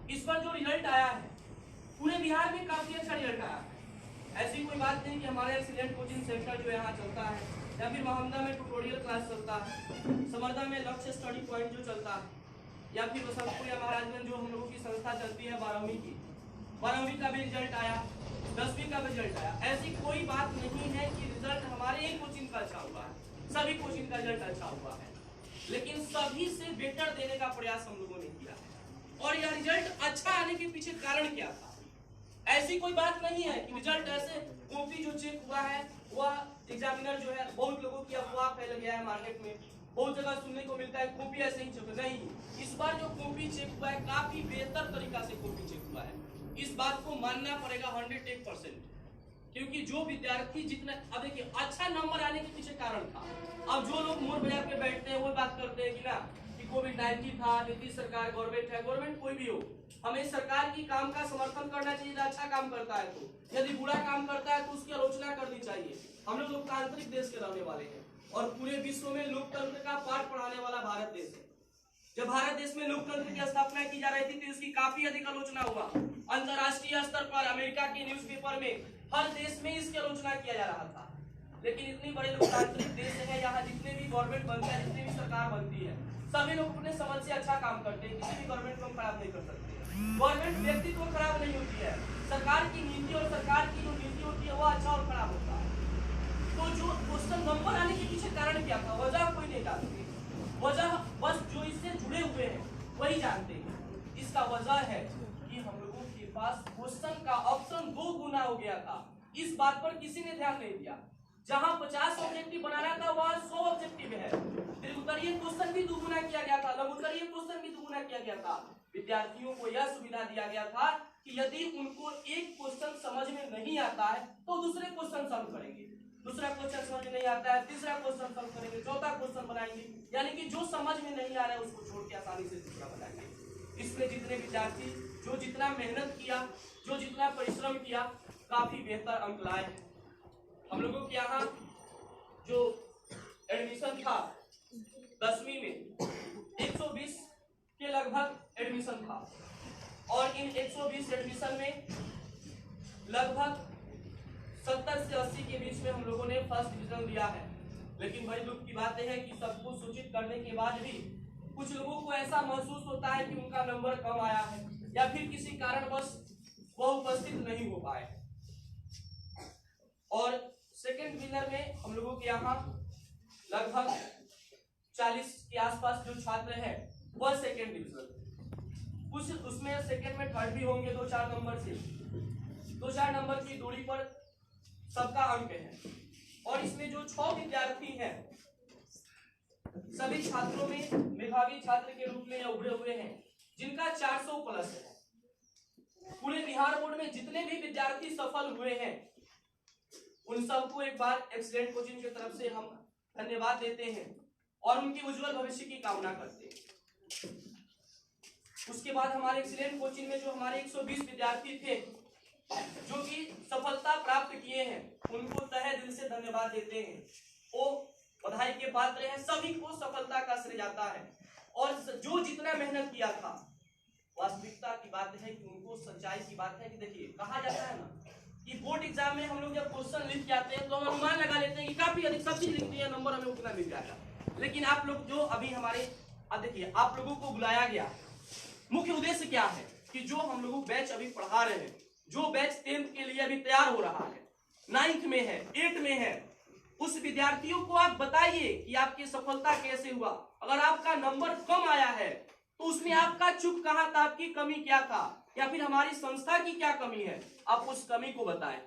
इस बार जो रिजल्ट आया है पूरे बिहार में काफी अच्छा रिजल्ट आया है। ऐसी कोई बात नहीं कि हमारे एक्सीलेंट कोचिंग सेंटर जो यहाँ चलता है या फिर मोहम्मदा में ट्यूटोरियल क्लास चलता है, समर्दा में लक्ष्य स्टडी पॉइंट जो चलता है, या फिर बसंतपुर या महाराजगंज जो हम लोगों की संस्था चलती है 12वीं की, 12वीं का भी रिजल्ट आया, 10वीं का भी रिजल्ट आया। ऐसी कोई बात नहीं है कि रिजल्ट हमारे ही कोचिंग का अच्छा हुआ है, सभी कोचिंग का रिजल्ट अच्छा हुआ है, लेकिन सभी से बेटर देने का प्रयास हम लोगों ने किया है। और यह रिजल्ट अच्छा आने के पीछे कारण क्या था? ऐसी कोई बात नहीं है कि रिजल्ट ऐसे कॉपी जो चेक हुआ है वह एग्जामिनर जो है, बहुत लोगों की अफवाह फैल गया है मार्केट में, बहुत जगह सुनने को मिलता है कॉपी ऐसे ही चेक। नहीं, इस बार जो कॉपी चेक हुआ है काफी बेहतर तरीका से कॉपी चेक हुआ है, इस बात को मानना पड़ेगा 101%। क्योंकि जो विद्यार्थी जितना, अब देखिए अच्छा नंबर आने के पीछे कारण था। अब जो लोग मोर बजा के बैठते हैं वो बात करते हैं कि ना कि कोविड-19 था, नीतीश सरकार, गवर्नमेंट है, गवर्नमेंट कोई भी हो, हमें सरकार की काम का समर्थन करना चाहिए। अच्छा काम करता है तो, यदि बुरा काम करता है तो उसकी आलोचना करनी चाहिए। हम लोग लोकतांत्रिक देश के रहने वाले हैं और पूरे विश्व में लोकतंत्र का पाठ पढ़ाने वाला भारत देश है। जब भारत देश में लोकतंत्र की स्थापना की जा रही थी तो इसकी काफी अधिक आलोचना हुआ। अंतरराष्ट्रीय स्तर पर अमेरिका के न्यूज़पेपर में हर देश में इसकी आलोचना किया जा रहा था। लेकिन इतनी बड़े लोकतांत्रिक देश है, यहाँ जितने भी गवर्नमेंट बनता है, जितनी भी सरकार बनती है, सभी लोग अपने समझ से अच्छा काम करते हैं। किसी भी गवर्नमेंट को खराब नहीं कर सकते। गवर्नमेंट व्यक्तित्व खराब नहीं होती है, सरकार की नीति और सरकार की जो नीति होती है वो अच्छा और खराब होता है। तो जो क्वेश्चन नंबर आने के पीछे कारण क्या था, वजह कोई नहीं जानते, वजह बस जो इससे जुड़े हुए हैं वही जानते हैं। इसका वजह है कि हम लोगों के पास क्वेश्चन का ऑप्शन 2 गुना हो गया था। इस बात पर किसी ने ध्यान नहीं दिया। जहां 50 ऑब्जेक्टिव बनाना था वहां 100 ऑब्जेक्टिव है। त्रिगुतरीय क्वेश्चन भी दुगुना किया गया था, लघुत्तरीय क्वेश्चन भी दुगुना किया गया था। विद्यार्थियों को यह सुविधा दिया गया था कि यदि उनको एक क्वेश्चन समझ में नहीं आता है तो दूसरे क्वेश्चन सॉल्व करेंगे, दूसरा क्वेश्चन समझ में नहीं आता है तीसरा क्वेश्चन सॉल्व करेंगे, चौथा क्वेश्चन बनाएंगे, यानी कि जो समझ में नहीं आ रहा है उसको छोड़ के आसानी से दूसरा बनाएंगे। इसमें जितने विद्यार्थी जो जितना मेहनत किया, जो जितना परिश्रम किया, काफी बेहतर अंक लाए हैं। हम लोगों के यहाँ जो एडमिशन था 10वीं में 120 के लगभग एडमिशन था और इन 120 एडमिशन में लगभग 70 से 80 के बीच में हम लोगों ने फर्स्ट डिवीजन लिया है। लेकिन बड़ी दुख की बात है कि सब कुछ सूचित करने के बाद भी कुछ लोगों को ऐसा महसूस होता है कि उनका नंबर कम आया है या फिर किसी कारणवश वह उपस्थित नहीं हो पाए। और सेकेंड डिवीजन में हम लोगों के यहाँ लगभग 40 के आसपास जो छात्र हैं वह सेकेंड डिवीजन, कुछ उसमें सेकेंड में थर्ड भी होंगे 2-4 नंबर से, 2-4 नंबर की दूरी पर सबका अंक है। और इसमें जो 6 विद्यार्थी हैं सभी छात्रों में मेधावी छात्र के रूप में उभरे हुए हैं जिनका 400 प्लस है। पूरे बिहार बोर्ड में जितने भी विद्यार्थी सफल हुए हैं उन सबको एक बार एक्सीलेंट कोचिंग की तरफ से हम धन्यवाद देते हैं और उनके उज्जवल भविष्य की कामना करते हैं। उसके बाद हमारे एक्सीलेंट कोचिंग में जो हमारे 120 विद्यार्थी थे जो कि सफलता प्राप्त किए हैं उनको तहे दिल से धन्यवाद देते हैं। वो बधाई के पात्र हैं, सभी को सफलता का श्रेय जाता है। और जो जितना मेहनत किया था, वास्तविकता की बात है कि उनको सच्चाई की बात है कि देखिए कहा जाता है ना कि बोर्ड एग्जाम में हम लोग जब क्वेश्चन लिख के आते हैं तो हम अनुमान लगा लेते हैं कि काफी अधिक सब चीज लिख दिया, नंबर हमें उतना मिल जाएगा। लेकिन आप लोग जो अभी हमारे, अब देखिए आप लोगों को बुलाया गया, मुख्य उद्देश्य क्या है कि जो हम लोग बैच अभी पढ़ा रहे हैं, जो बैच 10th के लिए अभी तैयार हो रहा है, 9th में है, 8th में है, उस विद्यार्थियों को आप बताइए कि आपकी सफलता कैसे हुआ। अगर आपका नंबर कम आया है तो उसमें आपका चूक कहाँ था, आपकी कमी क्या था, या फिर हमारी संस्था की क्या कमी है, आप उस कमी को बताएं,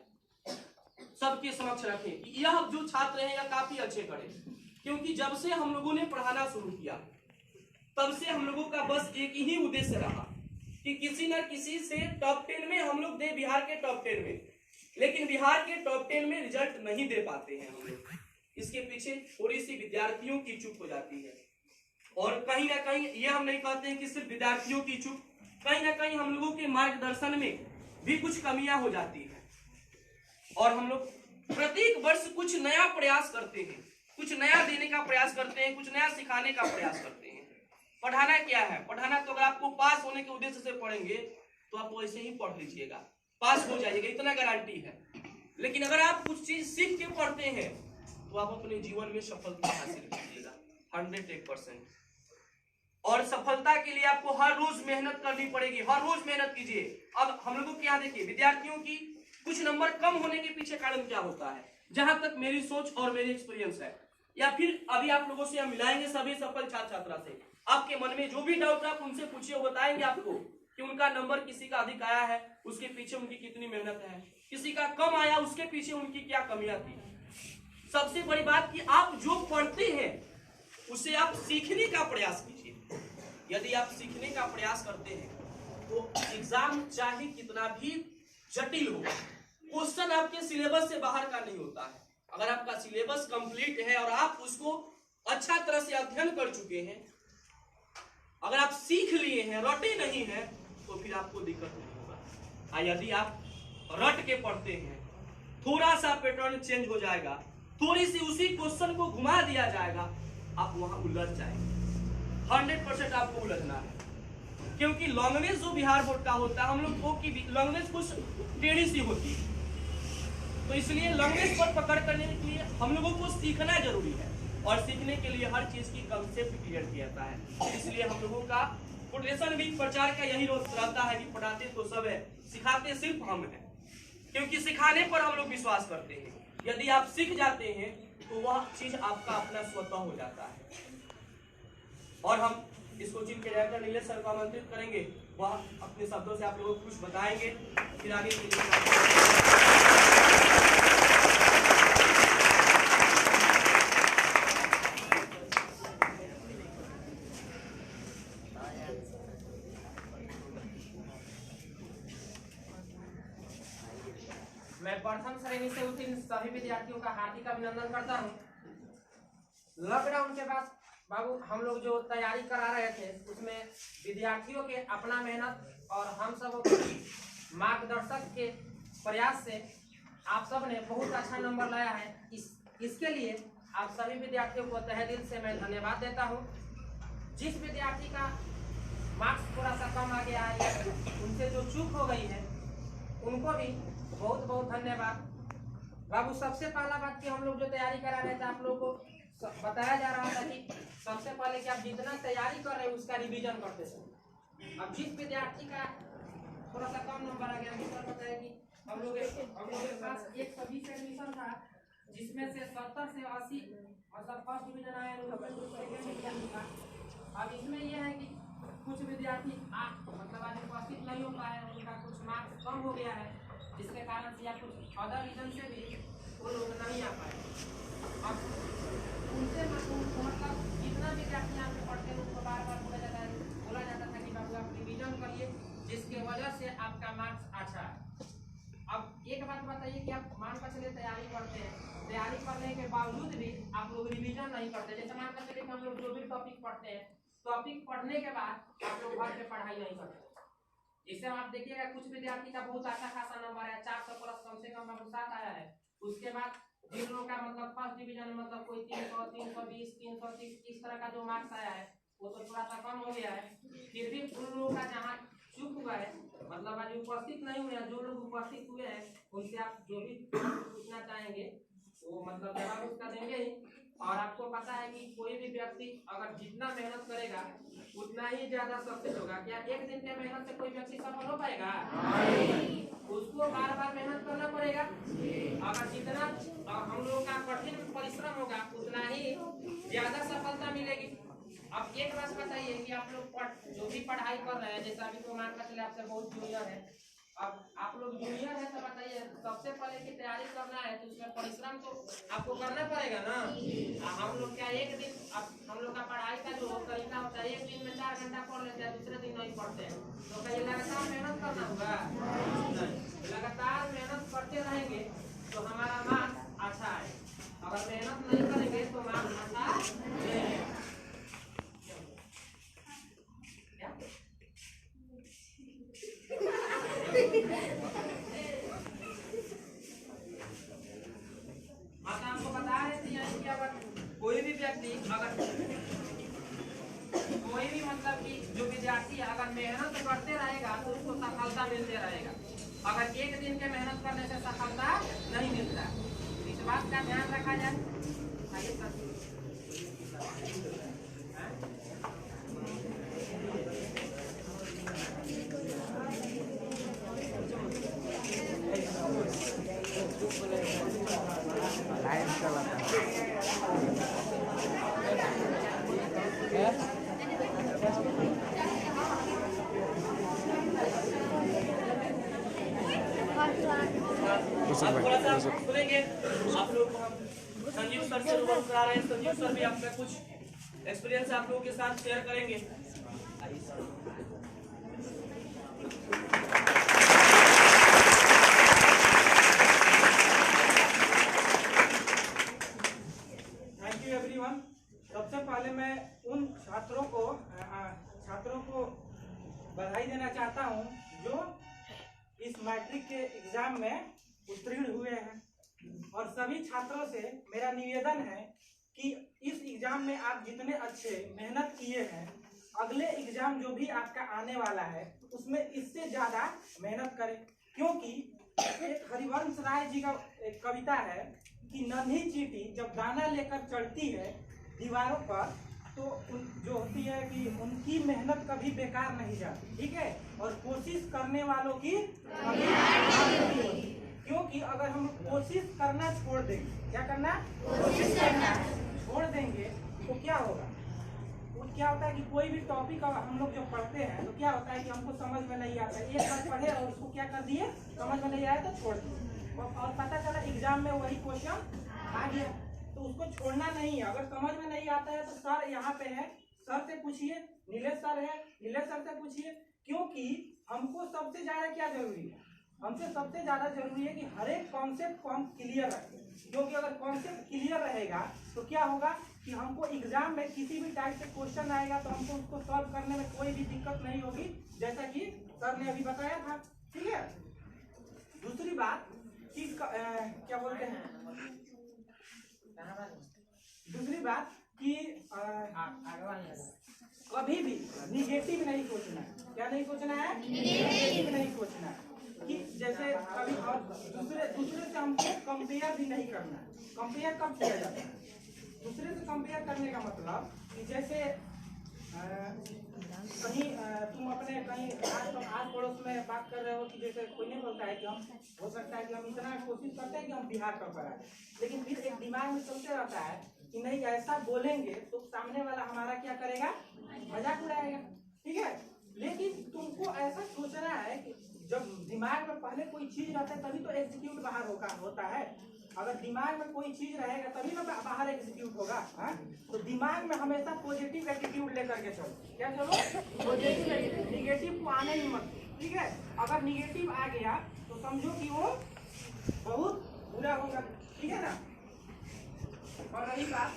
सबके समक्ष रखें कि यह जो छात्र हैं यह काफी अच्छे करें। क्योंकि जब से हम लोगों ने पढ़ाना शुरू किया तब से हम लोगों का बस एक ही उद्देश्य रहा कि किसी न किसी से टॉप 10 में हम लोग दे, बिहार के टॉप 10 में। लेकिन बिहार के टॉप 10 में रिजल्ट नहीं दे पाते हैं हम लोग, इसके पीछे थोड़ी सी विद्यार्थियों की चूक हो जाती है। और कहीं ना कहीं ये हम नहीं कहते हैं कि सिर्फ विद्यार्थियों की चूक, कहीं ना कहीं हम लोगों के मार्गदर्शन में भी कुछ कमियां हो जाती है। और हम लोग प्रत्येक वर्ष कुछ नया प्रयास करते हैं, कुछ नया देने का प्रयास करते हैं, कुछ नया सिखाने का प्रयास करते हैं। पढ़ाना क्या है, पढ़ाना तो अगर आपको पास होने के उद्देश्य से पढ़ेंगे तो आप वैसे ही पढ़ लीजिएगा, पास हो जाइएगा, इतना गारंटी है। लेकिन अगर आप कुछ चीज सीख के पढ़ते हैं तो आप अपने जीवन में सफलता हासिल कीजिएगा 101%। और सफलता के लिए आपको हर रोज मेहनत करनी पड़ेगी, हर रोज मेहनत कीजिए। अब हम लोगों के यहाँ देखिए, विद्यार्थियों की कुछ नंबर कम होने के पीछे कारण क्या होता है, जहां तक मेरी सोच और मेरी एक्सपीरियंस है, या फिर अभी आप लोगों से हम मिलाएंगे सभी सफल छात्र छात्रा से, आपके मन में जो भी डाउट है आप उनसे पूछिए, वो बताएंगे आपको कि उनका नंबर किसी का अधिक आया है, उसके पीछे उनकी कितनी मेहनत है, किसी का कम आया उसके पीछे उनकी क्या कमियां थी। सबसे बड़ी बात कि आप जो पढ़ते हैं उसे आप सीखने का प्रयास कीजिए। यदि आप सीखने का प्रयास करते हैं तो एग्जाम चाहे कितना भी जटिल हो, क्वेश्चन आपके सिलेबस से बाहर का नहीं होता है। अगर आपका सिलेबस कंप्लीट है और आप उसको अच्छा तरह से अध्ययन कर चुके हैं, अगर आप सीख लिए हैं, रटे नहीं हैं, तो फिर आपको दिक्कत नहीं होगा। यदि आप रट के पढ़ते हैं, थोड़ा सा पैटर्न चेंज हो जाएगा, थोड़ी सी उसी क्वेश्चन को घुमा दिया जाएगा, आप वहां उलझ जाएंगे। 100% आपको उलझना है, क्योंकि लैंग्वेज जो बिहार बोर्ड का होता है, हम लोग को की लैंग्वेज कुछ टेढ़ी सी होती है, तो इसलिए लैंग्वेज पर पकड़ करने के लिए हम लोगों को सीखना जरूरी है, और सीखने के लिए हर चीज की कंसेप्ट क्लियर किया जाता है। इसलिए हम लोगों का पोटेंशियल वीक प्रचार का यही रोज रहता है कि पढ़ाते तो सब है, सिखाते सिर्फ हम हैं, क्योंकि सिखाने पर हम लोग विश्वास करते हैं। यदि आप सीख जाते हैं तो वह चीज आपका अपना स्वतः हो जाता है। और हम इस कोचिंग के डायरेक्टर नीलेश सर को आमंत्रित करेंगे, वह अपने शब्दों से आप लोगों को कुछ बताएंगे, फिर आगे के लिए मैं प्रथम श्रेणी से उत्तीर्ण सभी विद्यार्थियों का हार्दिक अभिनंदन करता हूं। लॉकडाउन के बाद बाबू हम लोग जो तैयारी करा रहे थे उसमें विद्यार्थियों के अपना मेहनत और हम सब मार्गदर्शक के प्रयास से आप सब ने बहुत अच्छा नंबर लाया है। इसके लिए आप सभी विद्यार्थियों को तहे दिल से मैं धन्यवाद देता हूं। जिस विद्यार्थी का मार्क्स थोड़ा सा कम आ गया है, उनसे जो चूक हो गई है, उनको भी बहुत बहुत धन्यवाद। बाबू सबसे पहला बात कि हम लोग जो तैयारी करा रहे थे, आप लोगों को बताया जा रहा था कि सबसे पहले कि आप जितना तैयारी कर रहे हैं उसका रिवीजन करते थे। अब जिस विद्यार्थी का थोड़ा सा कम नंबर आ गया, सर बताया कि हम लोग के पास 120 एडमिशन था, जिसमें से 70 से 80 मतलब फर्स्ट डिवीजन आया, सेकंड डिवीजन था। अब इसमें यह है कि कुछ विद्यार्थी मतलब आज उपस्थित नहीं हो पाए, उनका कुछ मार्क्स कम हो गया है, जिसके कारण से या कुछ अदर रीजन से भी वो लोग नहीं आ पाए। अब उनसे मतलब जितना विद्यार्थी यहाँ पे पढ़ते हैं उनको बार बार बोला जाता था कि बाबू आप रिवीजन करिए, जिसके वजह से आपका मार्क्स अच्छा है। अब एक बात बताइए कि आप मान कर चलिए तैयारी करते हैं, तैयारी करने के बावजूद भी आप लोग रिवीजन नहीं करते। जैसे मान कर चलिए हम लोग जो भी टॉपिक पढ़ते हैं, टॉपिक पढ़ने के बाद आप लोग घर पे पढ़ाई नहीं करते। इससे आप देखिएगा कुछ विद्यार्थी का बहुत अच्छा खासा नंबर है, 400 प्लस कम से कम 7 आया है। उसके बाद जिन लोगों का मतलब फर्स्ट डिवीजन मतलब कोई 300, 320, 330 इस तरह का जो मार्क्स आया है, वो तो थोड़ा सा कम हो गया है। फिर भी उन लोगों का जहाँ चूक हुआ है, मतलब आज उपस्थित नहीं हुए हैं, जो लोग उपस्थित हुए हैं उनसे आप जो भी पूछना चाहेंगे वो मतलब जवाब उसका देंगे ही। और आपको पता है कि कोई भी व्यक्ति अगर जितना मेहनत करेगा उतना ही ज्यादा सक्सेस होगा। क्या एक दिन के मेहनत से कोई व्यक्ति सफल हो पाएगा? उसको बार बार मेहनत करना पड़ेगा। अगर जितना हम लोगों का कठिन परिश्रम होगा उतना ही ज्यादा सफलता मिलेगी। अब एक बात बताइए कि आप लोग जो भी पढ़ाई कर रहे हैं, जैसे अभी तो मान कर चले आपसे बहुत जूनियर है, अब आप लोग जूनियर है तो बताइए सबसे पहले की तैयारी करना है तो उसमें परिश्रम तो आपको करना पड़ेगा ना। हम लोग क्या एक दिन हम लोग का पढ़ाई का जो तरीका होता है, एक दिन में 4 घंटा पढ़ लेते हैं, दूसरे दिन नहीं पढ़ते हैं, तो कहीं लगातार मेहनत करना होगा? नहीं, लगातार मेहनत करते रहेंगे तो हमारा मार्क्स अच्छा है। अगर मेहनत नहीं करेंगे तो मार्क्स अच्छा नहीं है। आपको बता रहे थे कि अगर कोई भी व्यक्ति अगर कोई भी सफलता मिलते रहेगा। अगर एक दिन के मेहनत करने से सफलता नहीं मिलता, इस बात का ध्यान रखा जाए। आइए सर। आप थोड़ा सा सुनेंगे। आप लोग को हम संजीव सर से रूबरू करा रहे हैं। संजीव सर भी आपका कुछ एक्सपीरियंस आप लोगों के साथ शेयर करेंगे। Thank you everyone. सबसे पहले मैं उन छात्रों को बधाई देना चाहता हूं जो इस मैट्रिक के एग्जाम में उत्तीर्ण हुए हैं। और सभी छात्रों से मेरा निवेदन है कि इस एग्जाम में आप जितने अच्छे मेहनत किए हैं, अगले एग्जाम जो भी आपका आने वाला है उसमें इससे ज्यादा मेहनत करें। क्योंकि एक हरिवंश राय जी का एक कविता है कि नन्ही चींटी जब दाना लेकर चढ़ती है दीवारों पर, तो जो होती है कि उनकी मेहनत कभी बेकार नहीं जाती, ठीक है। और कोशिश करने वालों की कभी हार नहीं होती। क्योंकि अगर हम कोशिश करना छोड़ देंगे, क्या करना, कोशिश करना छोड़ देंगे, तो क्या होगा, वो क्या होता है कि कोई भी टॉपिक हम लोग जो पढ़ते हैं तो क्या होता है कि हमको समझ में नहीं आता है। एक बार पढ़े और उसको क्या कर दिए, समझ में नहीं आया तो छोड़ दिए, और पता चला एग्जाम में वही क्वेश्चन आ गया। तो उसको छोड़ना नहीं है। अगर समझ में नहीं आता है तो सर यहाँ पे है, सर से पूछिए, नीलेश सर है, नीलेश सर से पूछिए। क्योंकि हमको सबसे ज्यादा क्या जरूरी है, हमसे सबसे ज्यादा जरूरी है कि हर एक कॉन्सेप्ट को हम क्लियर रखें। क्योंकि अगर कॉन्सेप्ट क्लियर रहेगा तो क्या होगा कि हमको एग्जाम में किसी भी टाइप से क्वेश्चन आएगा तो हमको उसको सॉल्व करने में कोई भी दिक्कत नहीं होगी, जैसा कि सर ने अभी बताया था, ठीक है। दूसरी बात कि क्या बोलते हैं, दूसरी बात कि कभी भी निगेटिव नहीं सोचना है। क्या नहीं सोचना है, निगेटिव नहीं सोचना है। कि जैसे कभी और दूसरे से हमको कंपेयर भी नहीं करना है। कंपेयर कब किया जाता है, दूसरे से कंपेयर करने का मतलब कि जैसे कहीं तुम अपने कहीं आस पड़ोस में बात कर रहे हो कि जैसे कोई नहीं बोलता है कि हम, हो सकता है कि हम इतना कोशिश करते हैं कि हम बिहार टॉपर आए, लेकिन फिर एक दिमाग में चलते रहता है कि नहीं ऐसा बोलेंगे तो सामने वाला हमारा क्या करेगा, मजाक उड़ाएगा, ठीक है। लेकिन तुमको ऐसा सोचना है कि जब दिमाग में पहले कोई चीज रहता है तभी तो एग्जीक्यूट बाहर होता है। अगर दिमाग में कोई चीज रहेगा तभी ना बाहर एग्जीक्यूट होगा। तो दिमाग में हमेशा पॉजिटिव एटीट्यूड लेकर के चलो। क्या चलो, पॉजिटिव एटीट्यूड, निगेटिव को आने ही मत, ठीक है। अगर निगेटिव आ गया तो समझो कि वो बहुत बुरा होगा, ठीक है ना। और रही बात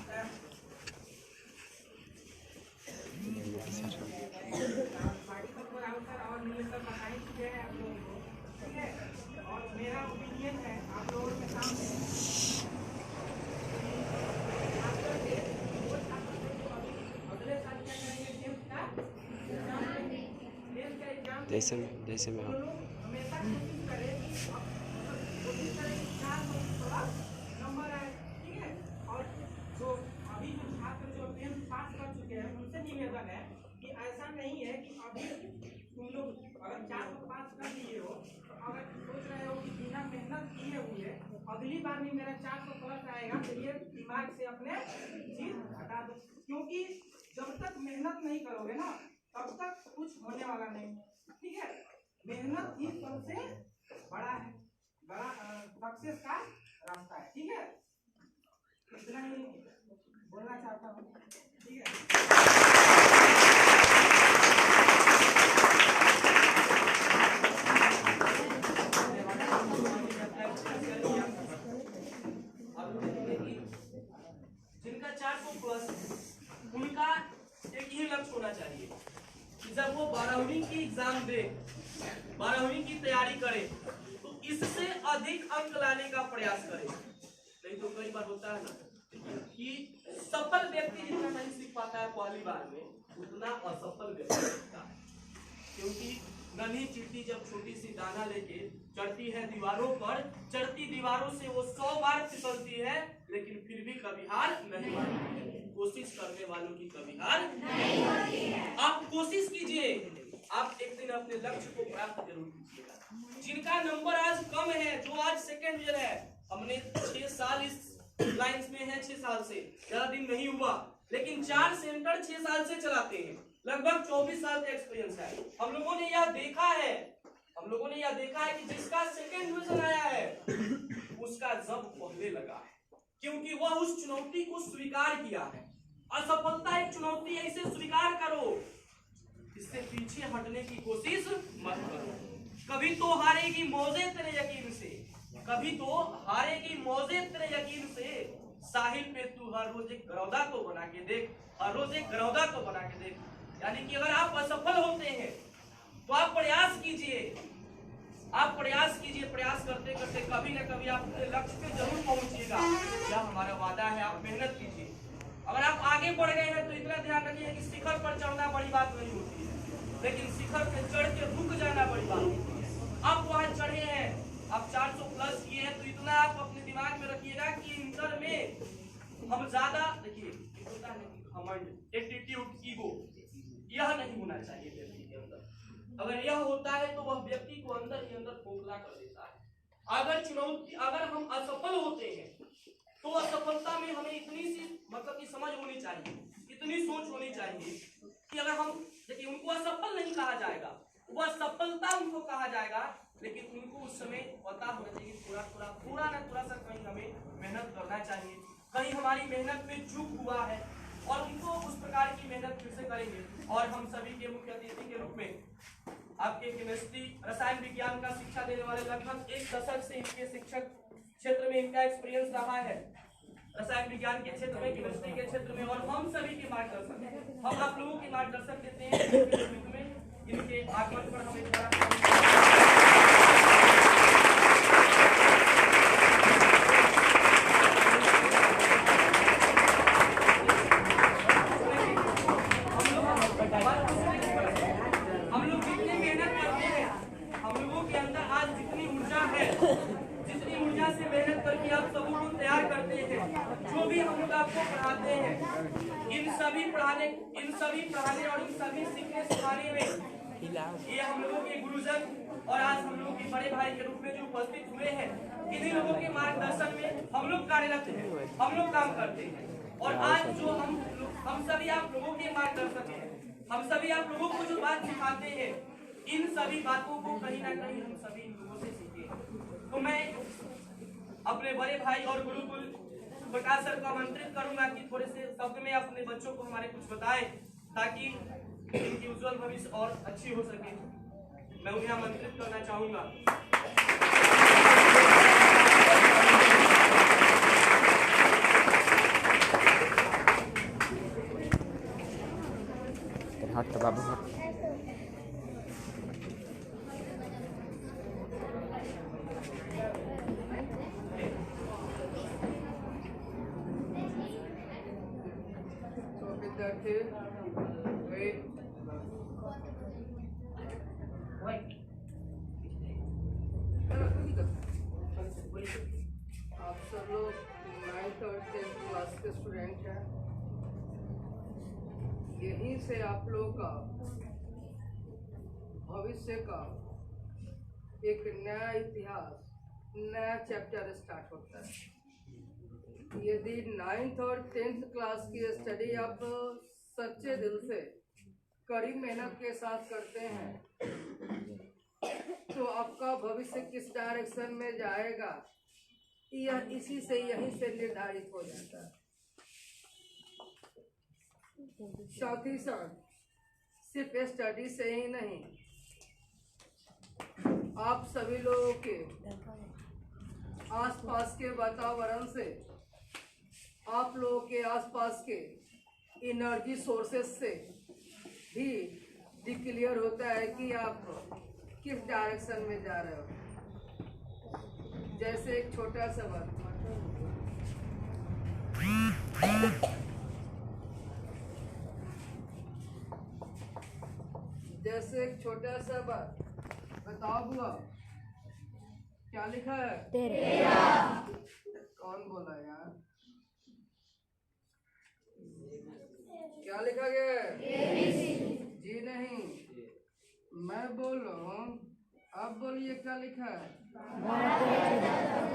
और निरंतर बताई चुके हैं आप लोगों को, ठीक है। और मेरा ओपिनियन है आप लोगों के सामने, अगले साल क्या करेंगे, जैसे में हम हमेशा कोशिश करें कि कोशिश करें कि 400 नंबर आए, ठीक है। और जो अभी जो छात्र जो 10th पास कर चुके हैं उनसे निवेदन है कि ऐसा नहीं है कि अभी तुम लोग अगर 400 पास कर लिए हो तो अगर सोच रहे हो कि बिना मेहनत किए हुए अगली बार भी मेरा 400 प्लस आएगा, तो ये दिमाग से अपने चीज हटा दो। क्योंकि जब तक मेहनत नहीं करोगे ना तब तक कुछ होने वाला नहीं, ठीक है। मेहनत ही सबसे बड़ा सक्सेस का रास्ता है, ठीक है। इतना ही बोलना चाहता हूँ, ठीक है। जिनका 400 प्लस उनका एक ही लक्ष्य होना चाहिए कि जब वो 12वीं की एग्जाम दे, 12वीं की तैयारी करे तो इससे अधिक अंक लाने का प्रयास करे। नहीं तो कई बार होता है ना कि सफल व्यक्ति जितना नहीं सीख पाता है पहली बार में, उतना असफल व्यक्ति सीखता है। क्योंकि नन्ही चींटी जब छोटी सी दाना लेके चढ़ती है दीवारों पर, चढ़ती दीवारों से वो 100 बार फिसलती है, लेकिन फिर भी कभी हार नहीं मानती है। कोशिश करने वालों की कभी हार नहीं होती है। आप कोशिश कीजिए, आप एक दिन अपने लक्ष्य को प्राप्त जरूर कीजिएगा। जिनका नंबर आज कम है, जो आज सेकेंड ईयर है, हमने 6 साल इस लाइंस में है, 6 साल से ज्यादा दिन नहीं हुआ, लेकिन 4 सेंटर 6 साल से चलाते हैं, लगभग 24 साल का एक्सपीरियंस है। हम लोगों ने यह देखा है कि जिसका सेकेंड डिवीजन आया है उसका जब पहले लगा है, क्योंकि वह उस चुनौती को स्वीकार किया है। असफलता एक चुनौती है, इसे स्वीकार करो, इससे पीछे हटने की कोशिश मत करो। कभी तो हारेगी मौजे तेरे यकीन से, कभी तो हारेगी मौजे तेरे यकीन से। साहिल पे तू हर रोज एक गरौदा तो बना के देख, हर रोज एक गरौदा तो बना के देख। यानी कि अगर आप असफल होते हैं तो आप प्रयास कीजिए, प्रयास करते करते कभी न कभी आप अपने लक्ष्य पे जरूर पहुंचिएगा। यह हमारा वादा है, आप मेहनत कीजिए। अगर आप आगे बढ़ गए हैं तो इतना ध्यान रखिए कि शिखर पर चढ़ना बड़ी बात नहीं होती है, लेकिन शिखर पे चढ़ के रुक जाना बड़ी बात होती है। आप वहां चढ़े हैं, आप 400 प्लस किए हैं, तो इतना आप अपने दिमाग में रखिएगा कि इंटर में हम ज्यादा, देखिए घमंड, एटीट्यूड, ईगो, यह नहीं होना चाहिए व्यक्ति के अंदर। अगर यह होता है तो वह व्यक्ति को अंदर ही अंदर खोखला कर देता है। अगर हम असफल होते हैं तो असफलता में हमें इतनी सी मतलब की समझ होनी चाहिए, इतनी सोच होनी चाहिए कि अगर हम देखिए, उनको असफल नहीं कहा जाएगा, वह सफलता उनको कहा जाएगा, लेकिन उनको उस समय पता होना चाहिए थोड़ा सा कहीं हमें मेहनत करना चाहिए, कहीं हमारी मेहनत में चूक हुआ है, और उनको उस प्रकार की मेहनत फिर से करेंगे। और हम सभी के मुख्य अतिथि के रूप में आपके केमिस्ट्री रसायन विज्ञान का शिक्षा देने वाले लगभग 1 दशक से इनके शिक्षक क्षेत्र में इनका एक्सपीरियंस रहा है, रसायन विज्ञान के क्षेत्र में, केमिस्ट्री के क्षेत्र में, और हम सभी के मार्गदर्शक, हम आप लोगों के मार्गदर्शक देते हैं। इनके आगमन पर हमें पढ़ाने और इन सभी सीखने सिखाने में ये हम लोगों के गुरुजन और आज हम लोगों के बड़े भाई के रूप में जो उपस्थित हुए हैं, इन्हीं लोगों के मार्गदर्शन में हम लोग कार्यरत हैं, हम लोग काम करते हैं। और आज जो हम सभी आप लोगों के मार्गदर्शक हैं, हम सभी आप लोगों को जो बात सिखाते हैं, इन सभी बातों को कहीं ना कहीं हम सभी इन लोगों से सीखे। तो मैं अपने बड़े भाई और गुरुकुल प्रकाश सर को आमंत्रित करूंगा कि थोड़े से शब्द में अपने बच्चों को हमारे कुछ बताएं, ताकि इनकी उज्जवल भविष्य और अच्छी हो सके। मैं उन्हें आमंत्रित करना चाहूंगा। हट बाबू हट। आप सब लोग 9th और 10th क्लास के स्टूडेंट हैं। यहीं से आप लोगों का भविष्य का एक नया इतिहास, नया चैप्टर स्टार्ट होता है। यदि 9th और 10th क्लास की स्टडी आप सच्चे दिल से कड़ी मेहनत के साथ करते हैं तो आपका भविष्य किस डायरेक्शन में जाएगा यह यहीं से निर्धारित हो जाता है। साथ ही साथ सिर्फ स्टडी से ही नहीं, आप सभी लोगों के आसपास के वातावरण से, आप लोगों के आसपास के एनर्जी सोर्सेस से भी डिक्लेयर होता है कि आप किस डायरेक्शन में जा रहे हो। जैसे एक छोटा सा बात, जैसे एक छोटा सा बात बताओ बुआ, क्या लिखा है? कौन बोला यार? क्या लिखा गया है? जी नहीं, मैं बोल रहा हूँ। अब बोलिए क्या लिखा है?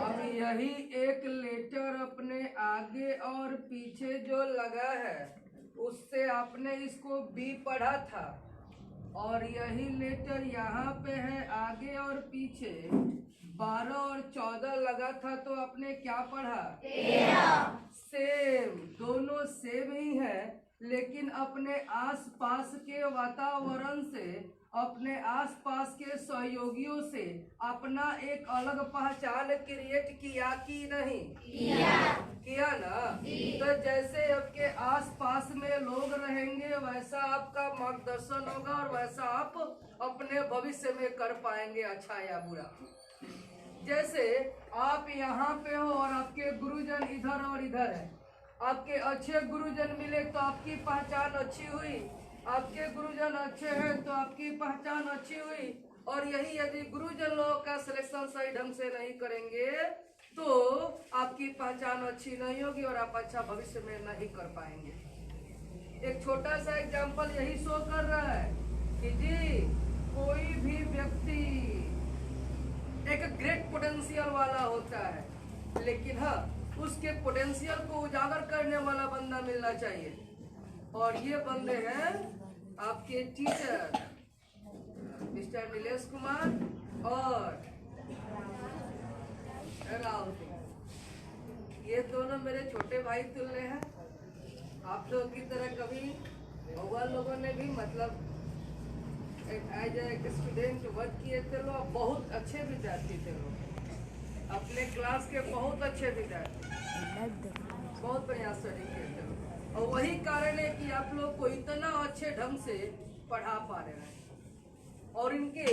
अब यही एक लेटर अपने आगे और पीछे जो लगा है उससे आपने इसको बी पढ़ा था, और यही लेटर यहाँ पे है आगे और पीछे 12 और 14 लगा था, तो आपने क्या पढ़ा? सेम, दोनों सेम ही है, लेकिन अपने आसपास के वातावरण से, अपने आसपास के सहयोगियों से अपना एक अलग पहचान क्रिएट किया कि नहीं? किया ना। तो जैसे आपके आसपास में लोग रहेंगे वैसा आपका मार्गदर्शन होगा और वैसा आप अपने भविष्य में कर पाएंगे, अच्छा या बुरा। जैसे आप यहाँ पे हो और आपके गुरुजन इधर और इधर है, आपके अच्छे गुरुजन मिले तो आपकी पहचान अच्छी हुई, आपके गुरुजन अच्छे हैं तो आपकी पहचान अच्छी हुई। और यही यदि गुरुजन लोगों का सिलेक्शन सही ढंग से नहीं करेंगे तो आपकी पहचान अच्छी नहीं होगी और आप अच्छा भविष्य में नहीं कर पाएंगे। एक छोटा सा एग्जांपल यही शो कर रहा है कि जी कोई भी व्यक्ति एक ग्रेट पोटेंशियल वाला होता है, लेकिन हाँ उसके पोटेंशियल को उजागर करने वाला बंदा मिलना चाहिए। और ये बंदे हैं आपके टीचर मिस्टर नीलेश कुमार और राहुल सिंह। ये दोनों मेरे छोटे भाई तुल्य हैं। आप लोगों की तरह कभी भगवान लोगों ने भी मतलब एज ए स्टूडेंट वर्क किए थे लोग, बहुत अच्छे विद्यार्थी थे लोग, अपने क्लास के बहुत अच्छे विद्यार्थी, बहुत बढ़िया स्टडी किए थे लोग। और वही कारण है कि आप लोग को इतना अच्छे ढंग से पढ़ा पा रहे हैं, और इनके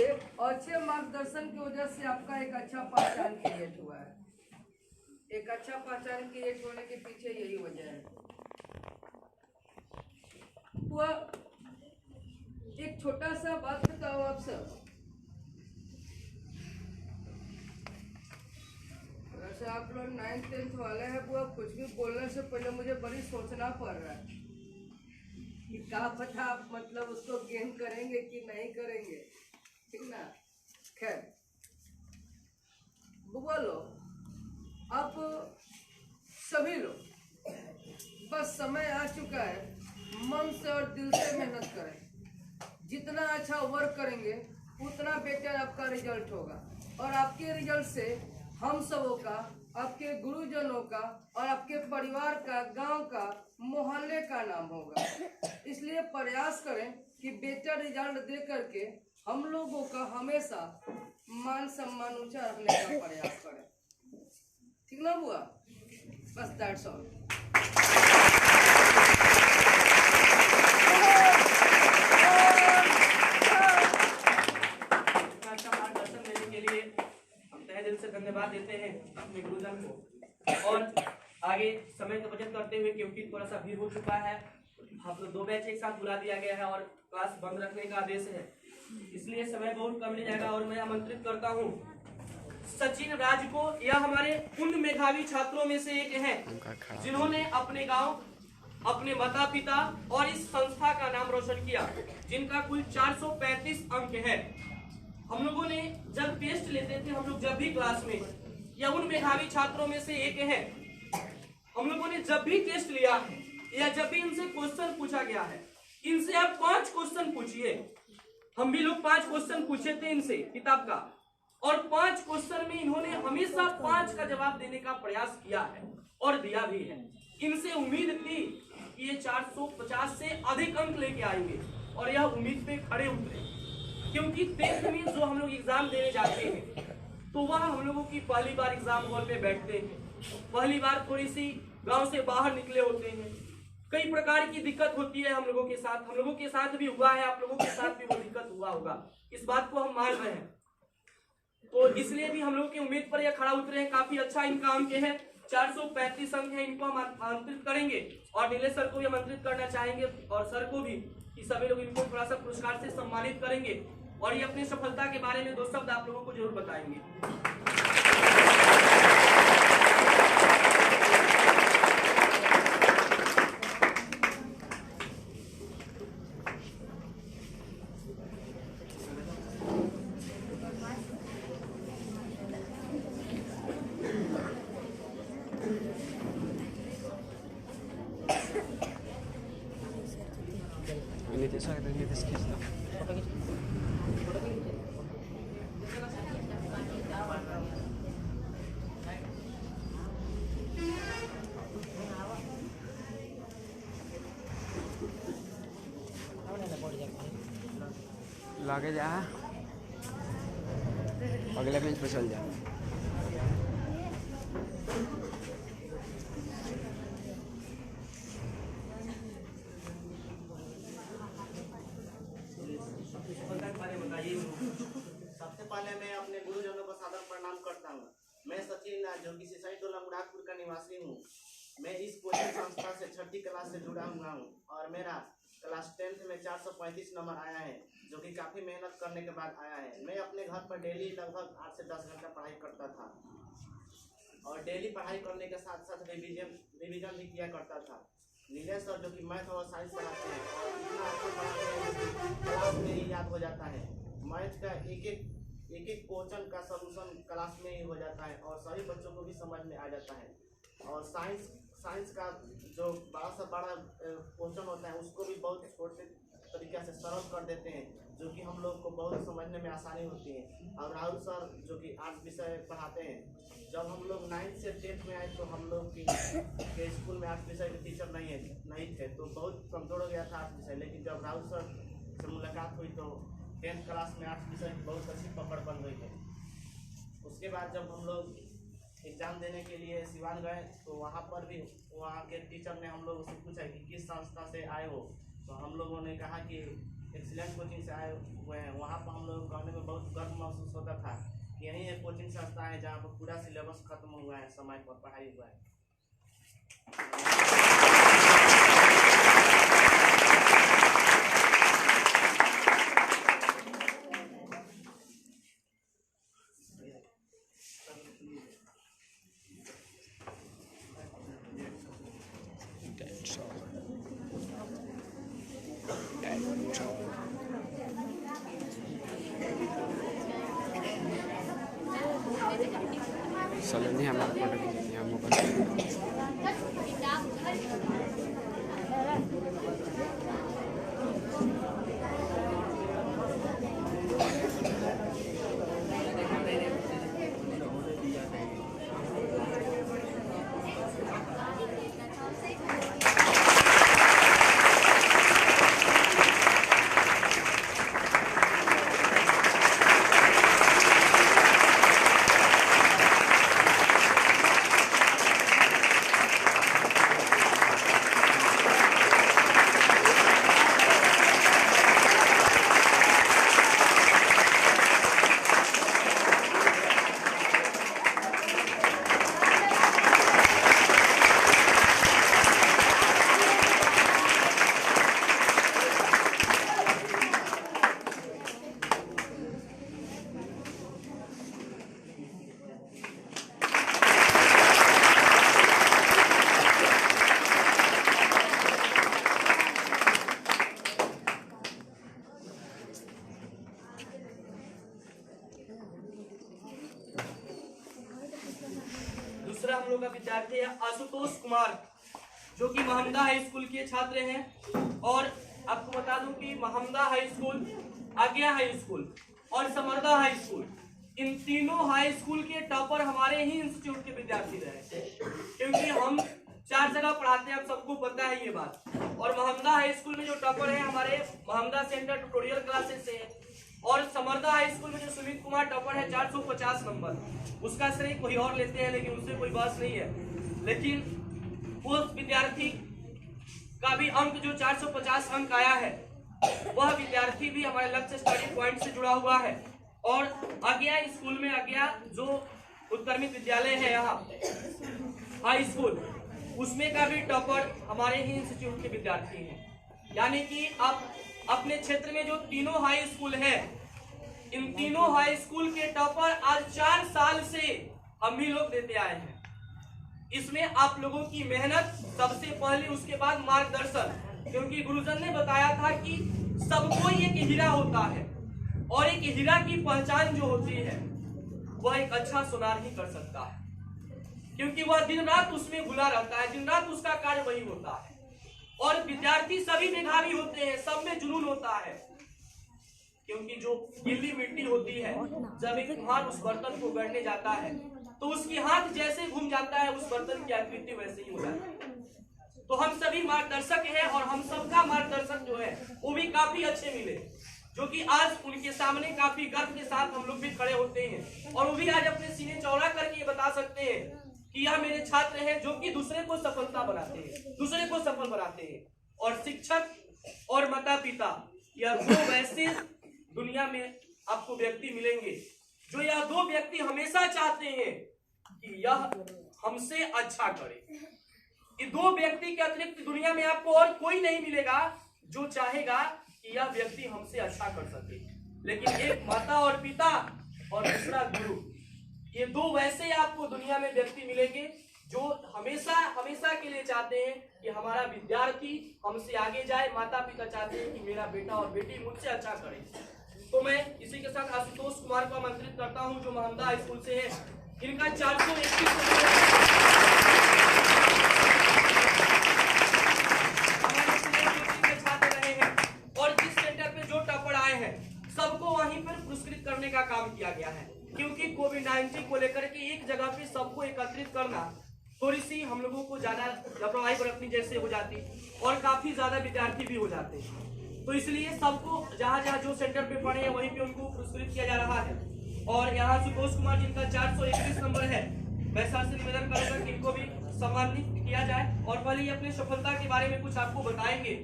अच्छे मार्गदर्शन की वजह से आपका एक अच्छा पहचान क्रिएट हुआ है। एक अच्छा पहचान क्रिएट होने के पीछे यही वजह है। वह एक छोटा सा बात बताओ आप सब, वैसे आप लोग 9th 10th वाले हैं, वो कुछ भी बोलने से पहले मुझे बड़ी सोचना पड़ रहा है कि क्या पता आप मतलब उसको गेन करेंगे कि नहीं करेंगे, ठीक ना। खैर बुआ लोग, आप सभी लोग बस समय आ चुका है, मन से और दिल से मेहनत करें। जितना अच्छा वर्क करेंगे उतना बेटर आपका रिजल्ट होगा, और आपके रिजल्ट से हम सबों का, आपके गुरुजनों का और आपके परिवार का, गांव का, मोहल्ले का नाम होगा। इसलिए प्रयास करें कि बेटर रिजल्ट दे करके हम लोगों का हमेशा मान सम्मान ऊंचा रखने का प्रयास करें, ठीक ना बुआ? बस दैट्स ऑल। दिल से धन्यवाद देते हैं अपने गुरुजन को। और आगे समय का बचत करते हुए, क्योंकि थोड़ा सा भीड़ हो चुका है, आप लोग 2 बैच एक साथ बुला दिया गया है और क्लास बंद रखने का आदेश है, इसलिए समय बहुत कम मिल जाएगा। और मैं आमंत्रित करता हूं सचिन राज को। यह हमारे उन मेधावी छात्रों में से एक हैं जिन्होंने अपने गांव, अपने माता पिता और इस संस्था का नाम रोशन किया, जिनका कुल 435 अंक है। हम लोगों ने जब टेस्ट लेते थे, हम लोग जब भी क्लास में, या उन मेधावी छात्रों में से एक है, हम लोगों ने जब भी टेस्ट लिया है या जब भी इनसे क्वेश्चन पूछा गया है, इनसे आप 5 क्वेश्चन पूछिए। हम भी लोग 5 क्वेश्चन पूछे थे इनसे किताब का, और 5 क्वेश्चन में इन्होंने हमेशा 5 का जवाब देने का प्रयास किया है और दिया भी है। इनसे उम्मीद थी कि ये 450 से अधिक अंक लेके आएंगे, और यह उम्मीद पे खड़े उतरे, क्योंकि 10th में जो हम लोग एग्जाम देने जाते हैं तो वह हम लोगों की पहली बार एग्जाम हॉल में बैठते हैं, पहली बार थोड़ी सी गांव से बाहर निकले होते हैं, कई प्रकार की दिक्कत होती है हम लोगों के साथ। हम लोगों के साथ भी हुआ है, आप लोगों के साथ भी वो दिक्कत हुआ होगा, इस बात को हम मान रहे हैं। तो इसलिए भी हम लोगों की उम्मीद पर यह खड़ा उतरे हैं। काफी अच्छा इनका अंक है, 435 अंक है। इनको हम आमंत्रित करेंगे और नीलेश सर को भी आमंत्रित करना चाहेंगे, और सर को भी, कि सभी लोग इनको थोड़ा सा पुरस्कार से सम्मानित करेंगे और ये अपनी सफलता के बारे में 2 शब्द आप लोगों को जरूर बताएंगे। नीतीश खींच दो। लागे जा, अगले बेंच पे चल जा। सबसे पहले मैं अपने गुरुजनों को सादर प्रणाम करता हूँ। मैं सचिन, जो कि सिसाई टोला मुरादपुर का निवासी हूँ। मैं इस कोचिंग संस्था से 6ठी क्लास से जुड़ा हुआ हूँ और मेरा क्लास 10th में 435 नंबर आया है, जो कि काफ़ी मेहनत करने के बाद आया है। मैं अपने घर पर डेली लगभग 8 से 10 घंटा पढ़ाई करता था और डेली पढ़ाई करने के साथ साथ रिवीजन भी किया करता था। नीलेश सर, जो कि मैथ और साइंस पढ़ाते हैं और इतना अच्छा पढ़ाते हैं कि क्लास में ही याद हो जाता है। मैथ का एक एक क्वेश्चन का सलूशन क्लास में ही हो जाता है और सभी बच्चों को भी समझ में आ जाता है। और साइंस का जो बड़ा से बड़ा क्वेश्चन होता है उसको भी बहुत छोटे तरीके से सरल कर देते हैं, जो कि हम लोग को बहुत समझने में आसानी होती है। और राहुल सर, जो कि आर्ट्स विषय पढ़ाते हैं, जब हम लोग 9th से 10th में आए तो हम लोग के स्कूल में आर्ट्स विषय के टीचर नहीं थे, तो बहुत कमजोर हो गया था आर्ट्स विषय। लेकिन जब राहुल सर से मुलाकात हुई तो 10th क्लास में आर्ट्स विषय की बहुत अच्छी पकड़ बन गई है। उसके बाद जब हम लोग एग्ज़ाम देने के लिए सिवान गए तो वहाँ पर भी वहाँ के टीचर ने हम लोगों से पूछा कि किस संस्था से आए हो, तो हम लोगों ने कहा कि एक्सीलेंट कोचिंग से आए हुए हैं। वहाँ पर हम लोग कहने में बहुत गर्व महसूस होता था कि यही एक कोचिंग संस्था है जहाँ पर पूरा सिलेबस खत्म हुआ है, समय पर पढ़ाई हुआ है। नहीं हमारा प्रोडक्ट नहीं हम मोबाइल हम लोग का विद्यार्थी है आशुतोष कुमार, जो कि महमदा हाई स्कूल के छात्र हैं। और आपको बता दूं कि महमदा हाई स्कूल, आज्ञा हाई स्कूल और समरदा हाई स्कूल, इन तीनों हाई स्कूल के टॉपर हमारे ही इंस्टीट्यूट के विद्यार्थी रहे, क्योंकि हम 4 जगह पढ़ाते हैं, आप सबको पता है ये बात। और महमदा हाई स्कूल में जो टॉपर है हमारे महमदा सेंटर ट्यूटोरियल क्लासेस से, और समरदा हाई स्कूल में जो सुमित कुमार टॉपर है 450 नंबर, उसका श्रेय कोई और लेते हैं, लेकिन उससे कोई बात नहीं है। लेकिन उस विद्यार्थी का भी अंक जो 450 अंक आया है, वह विद्यार्थी भी हमारे लक्ष्य स्टडी पॉइंट से जुड़ा हुआ है। और आज्ञा स्कूल में, आज्ञा जो उत्तरमित विद्यालय है यहाँ हाई स्कूल, उसमें का भी टॉपर हमारे ही इंस्टीट्यूट के विद्यार्थी हैं। यानी कि आप अपने क्षेत्र में जो तीनों हाई स्कूल है इन तीनों हाई स्कूल के टॉपर आज 4 साल से हम ही लोग देते आए हैं। इसमें आप लोगों की मेहनत सबसे पहले, उसके बाद मार्गदर्शन, क्योंकि गुरुजन ने बताया था कि सबको एक हीरा होता है और एक हीरा की पहचान जो होती है वह एक अच्छा सुनार ही कर सकता है, क्योंकि वह दिन रात उसमें घुला रहता है, दिन रात उसका कार्य वही होता है। और विद्यार्थी सभी मेधावी होते हैं, सब में जुनून होता है, क्योंकि जो गीली मिट्टी होती है जब एक कुम्हार उस बर्तन को गढ़ने जाता है तो उसकी हाथ जैसे घूम जाता है उस बर्तन की आकृति वैसे ही हो जाती है। तो हम सभी मार्गदर्शक हैं और हम सबका मार्गदर्शक जो है वो भी काफी अच्छे मिले, जो कि आज उनके सामने काफी गर्व के साथ हम लोग भी खड़े होते हैं और वो भी आज अपने सीने चौड़ा करके ये बता सकते हैं कि यह मेरे छात्र हैं जो कि दूसरे को सफलता बनाते हैं, दूसरे को सफल बनाते हैं। और शिक्षक और माता पिता, यह दो वैसे दुनिया में आपको व्यक्ति मिलेंगे जो यह दो व्यक्ति हमेशा चाहते हैं कि यह हमसे अच्छा करे। ये दो व्यक्ति के अतिरिक्त दुनिया में आपको और कोई नहीं मिलेगा जो चाहेगा कि यह व्यक्ति हमसे अच्छा कर सके। लेकिन एक माता और पिता और दूसरा गुरु, ये दो वैसे आपको दुनिया में व्यक्ति मिलेंगे जो हमेशा हमेशा के लिए चाहते हैं कि हमारा विद्यार्थी हमसे आगे जाए। माता पिता चाहते हैं कि मेरा बेटा और बेटी मुझसे अच्छा करे। तो मैं इसी के साथ आशुतोष कुमार को आमंत्रित करता हूं जो महामदा हाई स्कूल से है। इनका 421 छात्र रहे हैं और जिस सेंटर पे जो टॉपर आए हैं सबको वहीं पर पुरस्कृत करने का काम किया गया है, क्योंकि कोविड-19 को लेकर के एक जगह पे सबको एकत्रित करना थोड़ी सी हम लोगों को ज्यादा लापरवाही बरतनी जैसे हो जाती और काफी ज्यादा विद्यार्थी भी हो जाते हैं। तो इसलिए सबको जहाँ जहाँ जो सेंटर पे पढ़े हैं वहीं पे उनको पुरस्कृत किया जा रहा है। और यहाँ सुतोष कुमार जिनका 421 नंबर है, मैं सर से निवेदन करूंगा कि इनको भी सम्मानित किया जाए और पहले अपनी सफलता के बारे में कुछ आपको बताएंगे।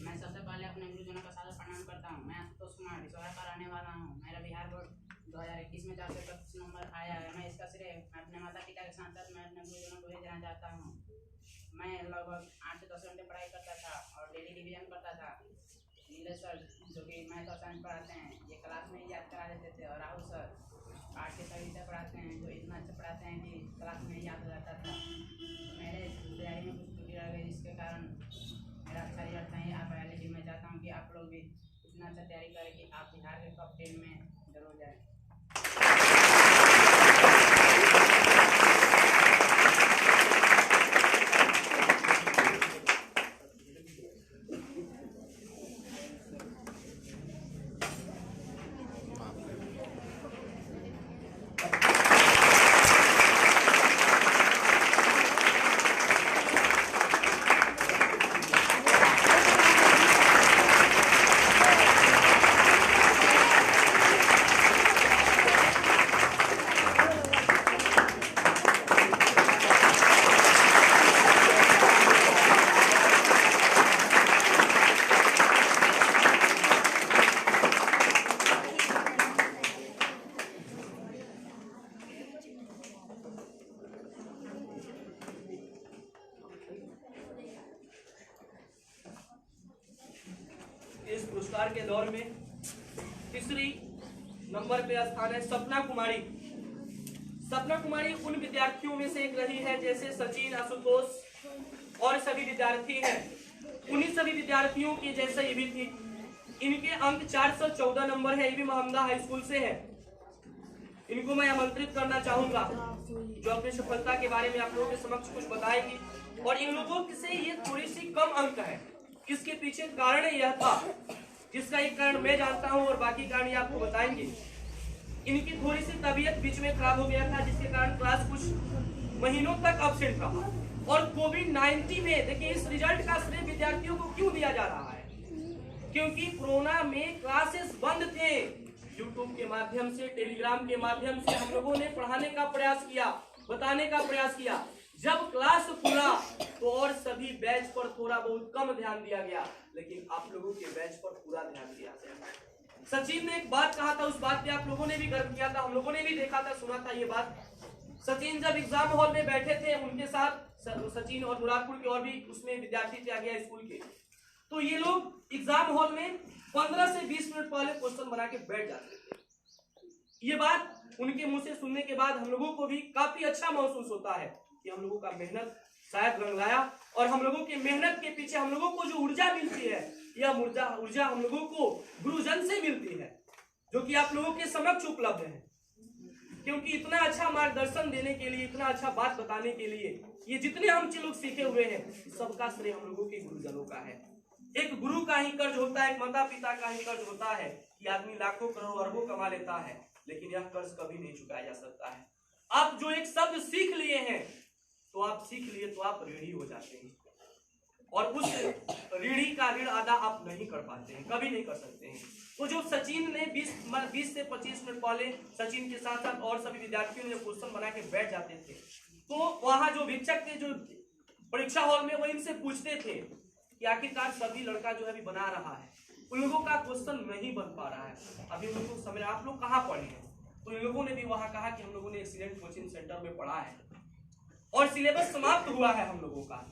मैं सबसे पहले अपने गुरुजनों का सादर प्रणाम करता हूँ। मैं सुतोष कुमार विश्वरा का रहने वाला हूँ। मेरा बिहार बोर्ड 2021 में 425 नंबर आया है। मैं इसका श्रेय मैं अपने माता पिता के साथ साथ मैं अपने गुरुजनों को ही देना चाहता हूँ। मैं लगभग 8 से 10 घंटे पढ़ाई करता था और डेली रिवीजन करता था। नीलेश सर जो कि मैथ और साइंस पढ़ाते हैं, ये क्लास में ही याद करा देते थे। और राहुल सर आर्ट के सभी विषय पढ़ाते हैं जो इतना अच्छा पढ़ाते हैं कि क्लास में ही याद हो जाता था। तो मेरे तैयारी में कुछ त्रुटि रह गई, जिसके कारण मेरा अच्छा रिजल्ट नहीं आ पाया। लेकिन मैं चाहता हूँ कि आप लोग भी इतना अच्छा तैयारी करें कि आप बिहार के टॉप 10 में जरूर जाएँ। इस पुरस्कार के दौर में तीसरी नंबर पे स्थान है सपना कुमारी। सपना कुमारी उन विद्यार्थियों में से एक रही है जैसे सचिन, आशुतोष और सभी विद्यार्थी हैं, उन्हीं सभी विद्यार्थियों की जैसे ये भी थी। इनके अंक 414 नंबर है, ये भी महामदा हाई स्कूल से है। इनको मैं आमंत्रित करना चाहूंगा जो अपनी सफलता के बारे में आप लोगों के समक्ष कुछ बताएगी। और इन लोगों से ये थोड़ी सी कम अंक है, इसके पीछे कारण यह था, जिसका एक कारण मैं जानता हूं और बाकी कारण ये आपको बताएंगे। इनकी थोड़ी सी तबीयत बीच में खराब हो गया था, जिसके कारण क्लास कुछ महीनों तक अब्सेंट रहा। और कोविड-19 में देखिए इस रिजल्ट का श्रेय विद्यार्थियों को क्यों दिया जा रहा है, क्योंकि कोरोना में क्लासेस बंद थे। यूट्यूब के माध्यम से, टेलीग्राम के माध्यम से हम लोगों ने पढ़ाने का प्रयास किया, बताने का प्रयास किया। जब क्लास खुला तो और सभी बैच पर थोड़ा बहुत कम ध्यान दिया गया, लेकिन आप लोगों के बैच पर पूरा ध्यान दिया गया। सचिन ने एक बात कहा था, उस बात पे आप लोगों ने भी गर्व किया था, हम लोगों ने भी देखा था, सुना था ये बात। सचिन जब एग्जाम हॉल में बैठे थे, उनके साथ सचिन और मुरादपुर के और भी उसमें विद्यार्थी थे आगे स्कूल के, तो ये लोग एग्जाम हॉल में 15 से 20 मिनट पहले क्वेश्चन बना के बैठ जाते थे। ये बात उनके मुंह से सुनने के बाद हम लोगों को भी काफी अच्छा महसूस होता है कि हम लोगों का मेहनत शायद रंग लाया, और हम लोगों की मेहनत के पीछे हम लोगों को जो ऊर्जा मिलती है, यह ऊर्जा हम लोगों को गुरुजन से मिलती है, जो कि आप लोगों के समक्ष उपलब्ध है। क्योंकि इतना अच्छा मार्गदर्शन देने के लिए, इतना अच्छा बात बताने के लिए, ये जितने हम लोग सीखे हुए हैं, सबका श्रेय हम लोगों के गुरुजनों का है। एक गुरु का ही कर्ज होता है, एक माता पिता का ही कर्ज होता है कि आदमी लाखों करोड़ अरबों कमा लेता है, लेकिन यह कर्ज कभी नहीं चुकाया जा सकता है। आप जो एक शब्द सीख लिए हैं, तो आप सीख लिए तो आप ऋणी हो जाते हैं, और उस ऋणी का ऋण अदा आप नहीं कर पाते हैं, कभी नहीं कर सकते हैं। तो जो सचिन ने 20 से 25 मिनट पहले सचिन के साथ साथ और सभी विद्यार्थियों ने क्वेश्चन बना के बैठ जाते थे, तो वहां जो शिक्षक थे, जो परीक्षा हॉल में, वो इनसे पूछते थे कि आखिरकार सभी लड़का जो है अभी बना रहा है, उन लोगों का क्वेश्चन नहीं बन पा रहा है, अभी उन लोगों को समझ, आप लोग कहाँ पढ़े हैं? तो इन लोगों ने भी वहां कहा कि हम लोगों ने एक्सीलेंट कोचिंग सेंटर में पढ़ा है, और सिलेबस समाप्त हुआ है हम लोगों का।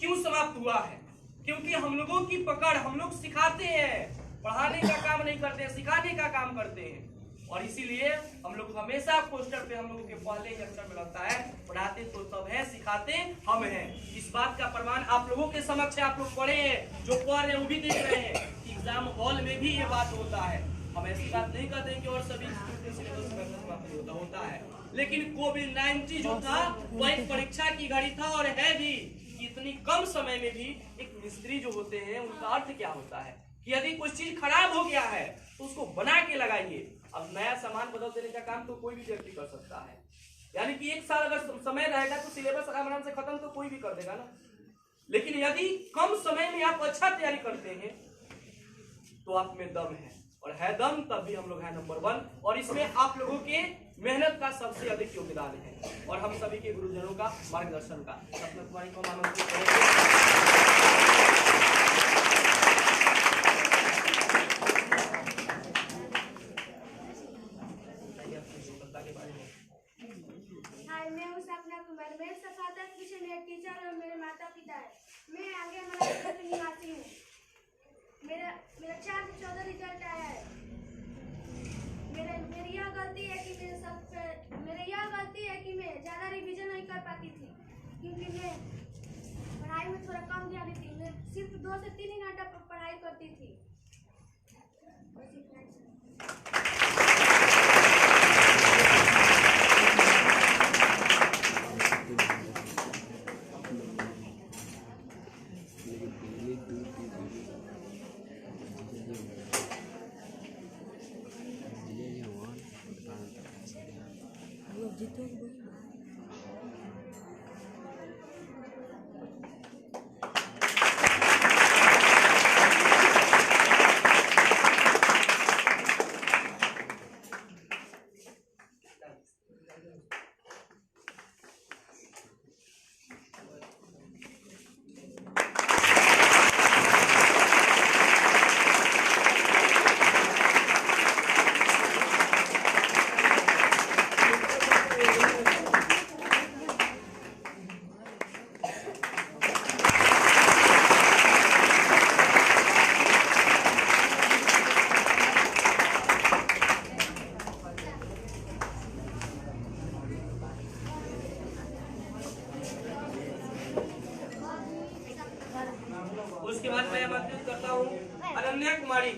क्यों समाप्त हुआ है? क्योंकि हम लोगों की पकड़, हम लोग सिखाते हैं, पढ़ाने का काम नहीं करते हैं, सिखाने का काम करते हैं, और इसीलिए हम लोग हमेशा पोस्टर पे हम लोगों के पहले ही अक्षर में लगता है, पढ़ाते तो सब है, सिखाते हम हैं। इस बात का प्रमाण आप लोगों के समक्ष है, आप लोग पढ़े हैं, जो पढ़ रहे हैं वो भी देख रहे हैं कि एग्जाम हॉल में भी ये बात होता है। हम ऐसी बात नहीं करते कि और सभी सिलेबस में होता है, लेकिन कोविड-19 जो था वह एक परीक्षा की घड़ी था, और है भी कि इतनी कम समय में भी एक मिस्त्री जो होते हैं, उनका अर्थ क्या होता है कि यदि कुछ चीज खराब हो गया है तो उसको बना के लगाइए। अब नया सामान बदल देने का काम तो कोई भी व्यक्ति कर सकता है, यानी कि 1 साल अगर समय रहेगा तो सिलेबस आराम से खत्म तो कोई भी कर देगा ना, लेकिन यदि कम समय में आप अच्छा तैयारी करते हैं तो आप में दम है, और है दम तब भी हम लोग हैं नंबर 1, और इसमें आप लोगों के मेहनत का सबसे अधिक योगदान है, और हम सभी के गुरुजनों का मार्गदर्शन का। सपना कुमारी को आमंत्रित करेंगे। हाय, मैं हूँ सपना कुमार। मेरे सफादर पीछे मेरे टीचर और मेरे माता पिता है। मैं आगे हमारे घर निवासी हूँ। मेरा 4 से 14 रिजल्ट आया है। मेरी यह गलती है कि मैं ज़्यादा रिवीजन नहीं कर पाती थी, क्योंकि मैं पढ़ाई में थोड़ा कम ध्यान देती थी। मैं सिर्फ 2 से 3 घंटा पढ़ाई करती थी। उसके बाद मैं आमंत्रित करता हूँ अनन्या कुमारी,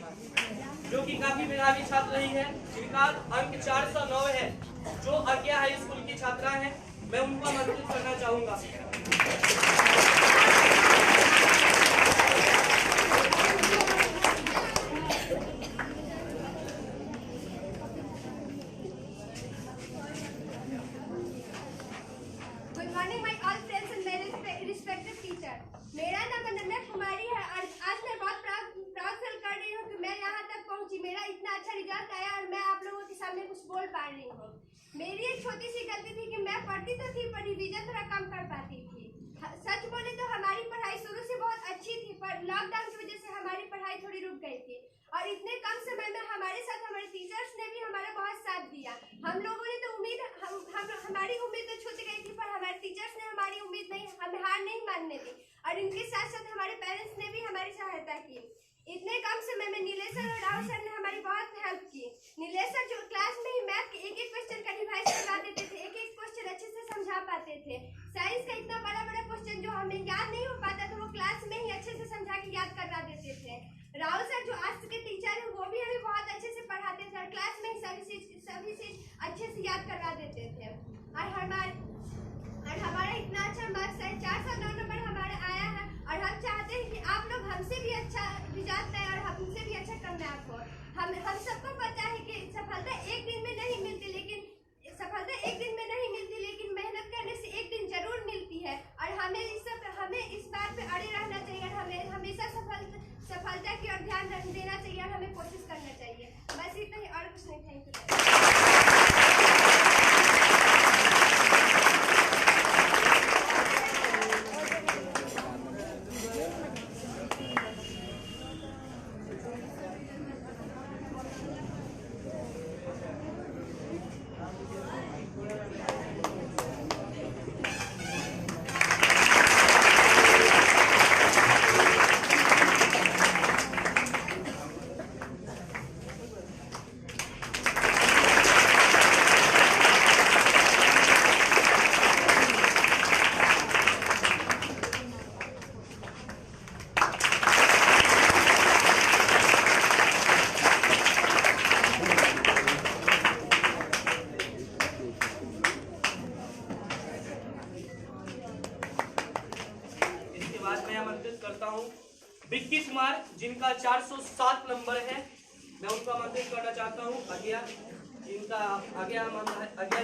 जो कि काफी मेधावी छात्र रही है, जिनका अंक 409 है, जो अर्किया हाई स्कूल की छात्रा है। मैं उनको आमंत्रित करना चाहूंगा। Good morning my all friends and my respected teacher. मेरा नाम अनन्या कुमारी है और आज मैं बहुत प्राउड फील कर रही हूँ कि मैं यहाँ तक पहुँची। मेरा इतना अच्छा रिजल्ट आया और मैं आप लोगों के सामने कुछ बोल पा रही हूँ। मेरी एक छोटी सी गलती थी कि मैं पढ़ती तो थी पर रिवीजन थोड़ा कम कर पाती थी। सच बोले तो हमारी पढ़ाई शुरू से बहुत अच्छी थी, पर लॉकडाउन की वजह से हमारी पढ़ाई थोड़ी रुक गई थी, और इतने कम समय में हमारे साथ हमारे टीचर्स ने भी हमारा बहुत साथ दिया। हम लोगों ने तो हमारी उम्मीद तो छूट गई थी, पर हमारे टीचर्स ने हमारी उम्मीद नहीं, हमें हार नहीं मानने दी, और इन के साथ साथ हमारे पेरेंट्स ने भी हमारी सहायता की। इतने कम समय में नीलेश सर और राहुल सर ने हमारी बहुत हेल्प की। नीलेश सर जो क्लास में ही मैथ के एक क्वेश्चन का रिवाइज करवा देते थे, एक क्वेश्चन अच्छे से समझा पाते थे। साइंस का इतना बड़ा क्वेश्चन जो हमें याद नहीं हो पाता था वो क्लास में ही अच्छे से समझा के याद करवा देते थे। राहुल सर जो आर्ट्स के टीचर हैं वो भी हमें बहुत अच्छे से पढ़ाते थे और क्लास में ही सभी चीज अच्छे से याद करवा देते थे। और हमारा इतना अच्छा मार्क्स है, 409 नंबर हमारा आया है और हम चाहते हैं कि आप लोग हमसे भी अच्छा रिजल्ट लाएं और हमसे भी अच्छा करना है आपको। हम सबको पता है कि सफलता एक दिन में नहीं मिलती, लेकिन मेहनत करने से एक दिन जरूर मिलती है और हमें इस बात पे अड़े रहना चाहिए और हमें हमेशा सफलता की ओर ध्यान देना चाहिए और हमें कोशिश करना चाहिए। बस इतना ही और कुछ नहीं। Thank you. विक्की कुमार जिनका 407 नंबर है, मैं उनको आमंत्रित करना चाहता हूँ अज्ञा, जिनका अज्ञा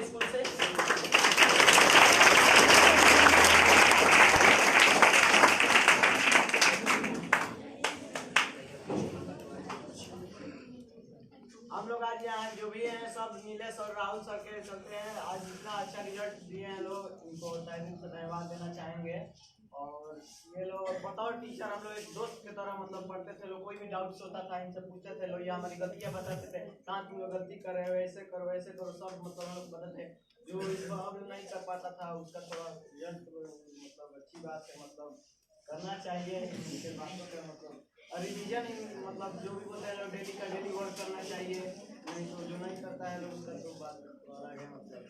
स्कूल से। हम लोग आज यहाँ जो भी हैं सब नीलेश और राहुल सर के चलते हैं। आज इतना अच्छा रिजल्ट दिए हैं लोग, इनको धन्यवाद देना चाहेंगे। और ये लोग बतौर टीचर हम लोग एक दोस्त की तरह मतलब पढ़ते थे। लोग कोई भी डाउट्स होता था इनसे पूछते थे, लोग ये हमारी गलतियाँ बताते थे, कहाँ तुम लोग गलती कर रहे हो, ऐसे करो वैसे करो, सब मतलब हम लोग बदलते। जो इस बार नहीं कर पाता था उसका थोड़ा रिजल्ट मतलब अच्छी बात है, मतलब करना चाहिए इनके बातों का मतलब रिविजन मतलब जो भी बोलते हैं लोग डेली का डेली वर्क करना चाहिए। नहीं तो जो नहीं करता है लोग उसका तो बात अलग है मतलब।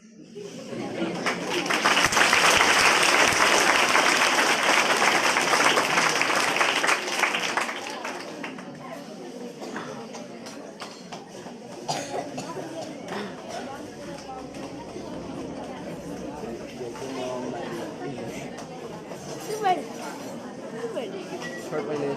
शॉर्ट पहले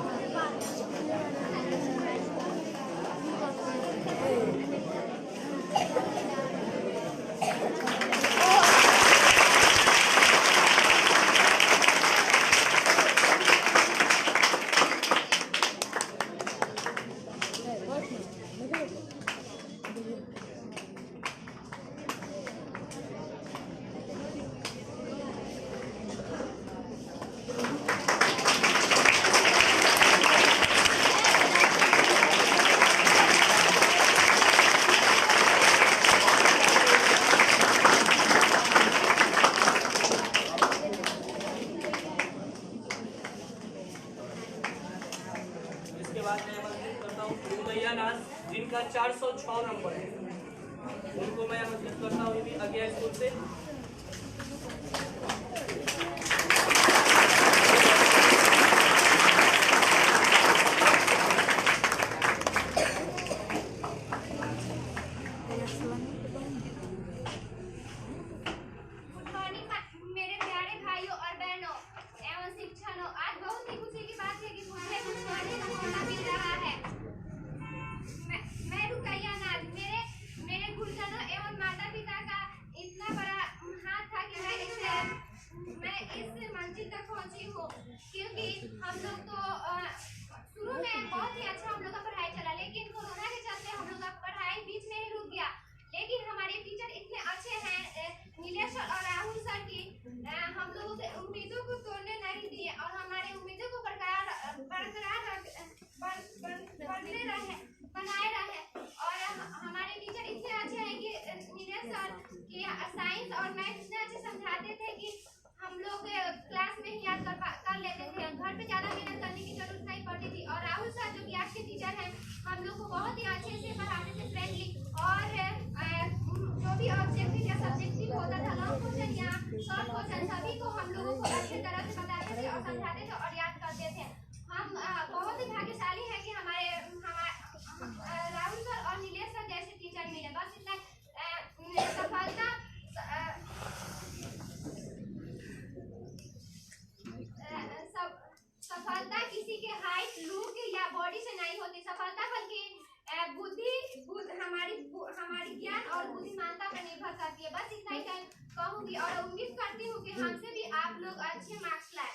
जिनका 406 नंबर है, उनको मैं आमंत्रित करता हूँ भी अज्ञा स्कूल से। क्योंकि हम लोग तो शुरू में बहुत ही अच्छा हम लोग का पढ़ाई चला, लेकिन कोरोना के चलते हम लोग का पढ़ाई बीच में ही रुक गया। लेकिन हमारे टीचर इतने अच्छे हैं नीलेश और राहुल सर की, हम लोगों के उम्मीदों को तोड़ने नहीं दिए और हमारे उम्मीदों को बनाए रहे। और हमारे टीचर इतने अच्छे हैं कि नीलेश सर की साइंस और मैथ इतने अच्छे समझाते थे कि हम हम लोग क्लास में ही याद कर लेते थे, घर पे ज्यादा मेहनत करने की जरूरत नहीं पड़ती थी। और राहुल सर जो कि आज के टीचर हैं, हम लोग को बहुत ही अच्छे से पढ़ाते थे, फ्रेंडली। और जो भी ऑब्जेक्टिव या सब्जेक्टिव होता था, लॉन्ग क्वेश्चन या शॉर्ट क्वेश्चन, सभी को हम लोगों को अच्छी तरह से बताते थे और समझाते थे और याद करते थे। हम बहुत ही भाग्यशाली हैं कि हमारे राहुल सर और नीलेश सर जैसे टीचर मिले। बस इतना सफलता किसी के हाइट, लुक या बॉडी से नहीं होती। सफलता बल्कि हमारी ज्ञान और बुद्धिमानता पर निर्भर करती है। बस इतना ही कहूंगी और उम्मीद करती हूँ कि हमसे भी आप लोग अच्छे मार्क्स लाए।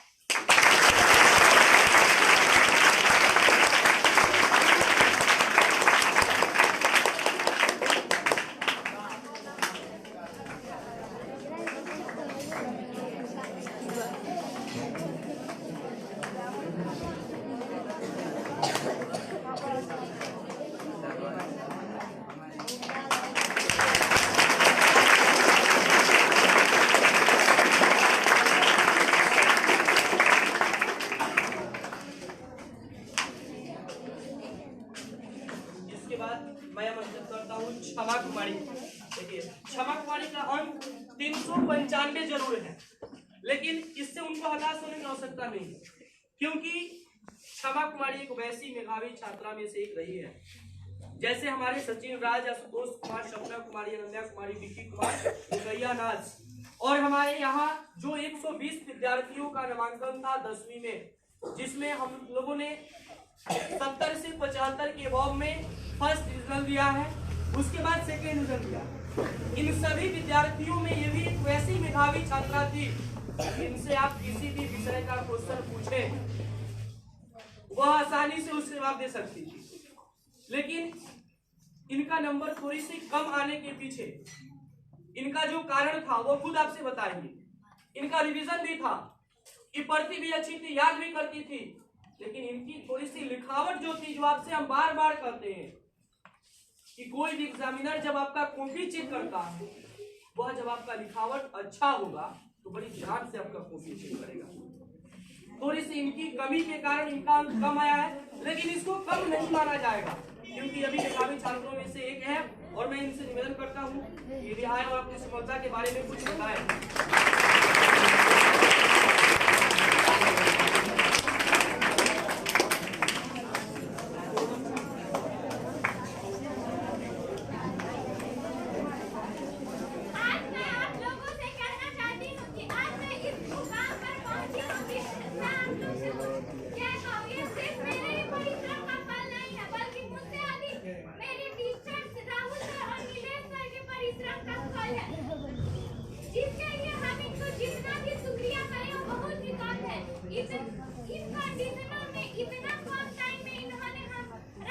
क्षमा कुमारी। देखिए, क्षमा कुमारी का अंक 395 जरूर है, लेकिन इससे उनको हताश होने की आवश्यकता नहीं है, क्योंकि क्षमा कुमारी एक वैसी मेधावी छात्रा में से एक रही है। जैसे हमारे सचिन राज, आशुतोष कुमार, सपना कुमारी, अनन्या कुमारी, विक्की कुमार, रुकैया नाज, और हमारे यहाँ जो 120 विद्यार्थियों का नामांकन था 10वीं में, जिसमें हम लोगों ने 70 से 75 के अबव में फर्स्ट डिविजन दिया है, उसके बाद सेकेंड डिविजन दिया। इन सभी विद्यार्थियों में ये भी एक वैसी मेधावी छात्रा थी, इनसे आप किसी भी विषय का क्वेश्चन पूछें वह आसानी से उसके जवाब दे सकती थी। लेकिन इनका नंबर थोड़ी सी कम आने के पीछे इनका जो कारण था वो खुद आपसे बताएंगे। इनका रिवीजन भी था, कि पढ़ती भी अच्छी थी, याद भी करती थी, लेकिन इनकी थोड़ी सी लिखावट जो थी, जो आपसे हम बार बार कहते हैं कि कोई भी एग्जामिनर जब आपका कॉपी चेक करता है, वह जब आपका लिखावट अच्छा होगा तो बड़ी ध्यान से आपका कॉपी चेक करेगा। थोड़ी सी इनकी कमी के कारण इनका अंक कम आया है, लेकिन इसको कम नहीं माना जाएगा, क्योंकि अभी मेधावी छात्रों में से एक है। और मैं इनसे निवेदन करता हूँ ये भी आए और अपनी सफलता के बारे में कुछ बताएं।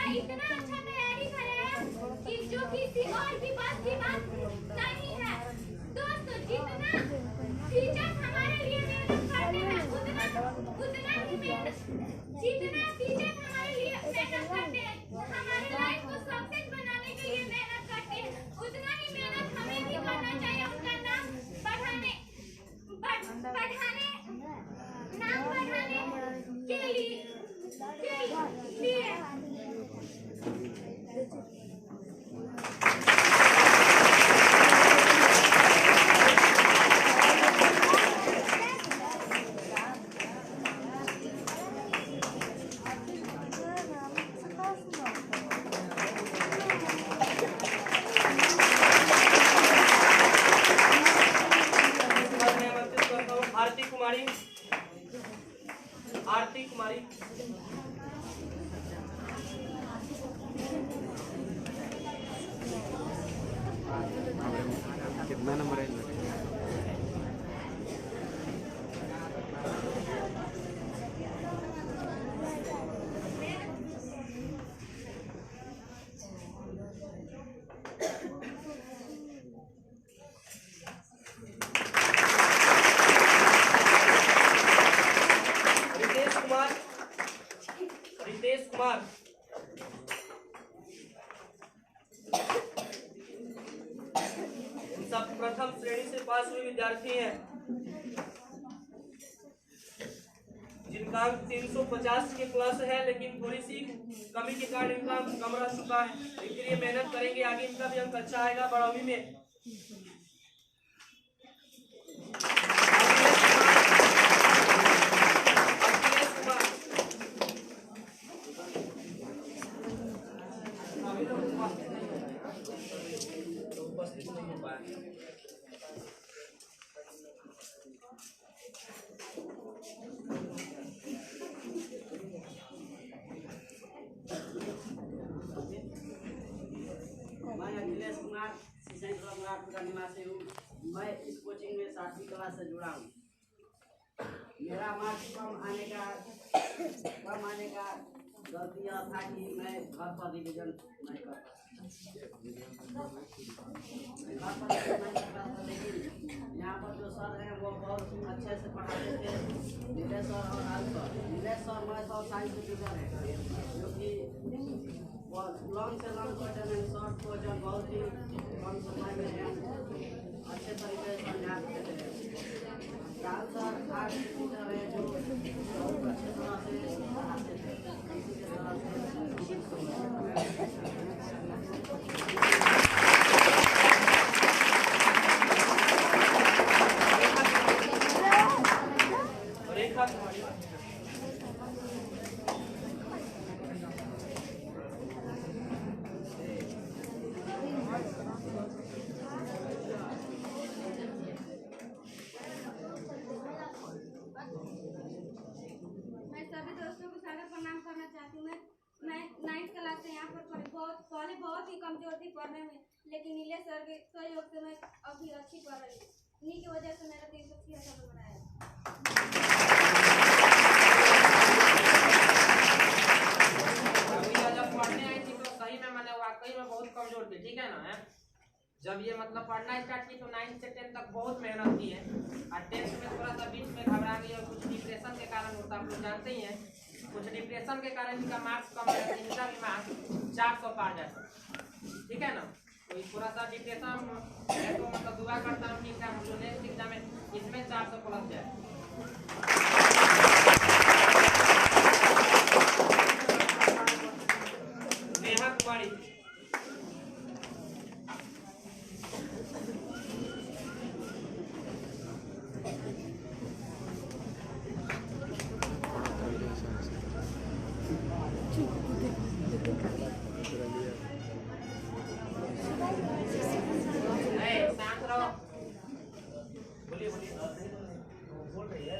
इतना अच्छा तैयारी कराया कि जो किसी और की बात नहीं है। दोस्तों, जितना टीचर हमारे लिए मेहनत करते हैं उतना ही जितना टीचर हमारे लिए मेहनत करते हैं, हमारे लाइफ को सक्सेस बनाने के लिए मेहनत करते हैं, उतना ही मेहनत हमें भी करना चाहिए उनका नाम बढ़ाने के लिए। आरती कुमारी, कितना नंबर है? रितेश कुमार, सब प्रथम श्रेणी से पास हुए विद्यार्थी हैं। दिनांक 350 की क्लास है, लेकिन थोड़ी सी कमी के कारण इनका अंक कम रह चुका है। इसके लिए मेहनत करेंगे, आगे इनका भी अंक अच्छा आएगा 12वीं में। उपस्थित नहीं हो पाए। मैं अखिलेश कुमार सिंचाई ब्लॉक का निवासी हूँ। मैं इस कोचिंग में 7वीं क्लास से जुड़ा हूँ। मेरा मार्क्स कम आने का गलती यह था कि मैं घर पर रिविजन नहीं कर पाता। लेकिन यहाँ पर जो सर हैं वो बहुत अच्छे से पढ़ाते थे। नीलेश सर और राज सर, नीलेश सर मैथ और साइंस के टीचर हैं, जो कि लॉन्ग से long question and short question बहुत ही कम समय में अच्छे तरीके से समझाते थे। राज सर आर्ट के टीचर हैं, जो बहुत अच्छे तरह से पढ़ाते थे। इसी के तरह से मैं 9th क्लास से यहाँ पर पहले बहुत ही कमजोर थी पढ़ने में, लेकिन नीलेश सर के सहयोग से मैं अभी अच्छी पढ़ रही हूँ। इन्हीं की वजह से मेरा 376 नंबर बनाया। जब पढ़ने आई थी तो सही में मैंने वाकई में बहुत कमजोर थी, ठीक है ना। जब ये मतलब पढ़ना स्टार्ट की तो 9th से 10th तक बहुत मेहनत की है, और 10th में थोड़ा सा बीच में घबरा गई और कुछ डिप्रेशन के कारण होता, आप लोग जानते ही हैं। कुछ डिप्रेशन के कारण इनका मार्क्स कम है, इनका भी मार्क्स 400 पार जाता, ठीक है ना। तो थोड़ा सा डिप्रेशन है, तो मतलब दुआ करता हूँ कि इनका जो नेक्स्ट एग्जाम है इसमें 400 प्लस जाए। नेहा कुमारी। शांत रहो। बोलिए बोलिए। बोल रही है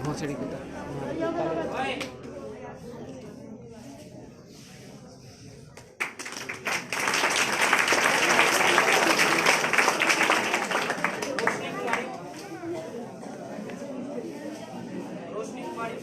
भोसड़ी कुत्ता। रोशनी कुमारी।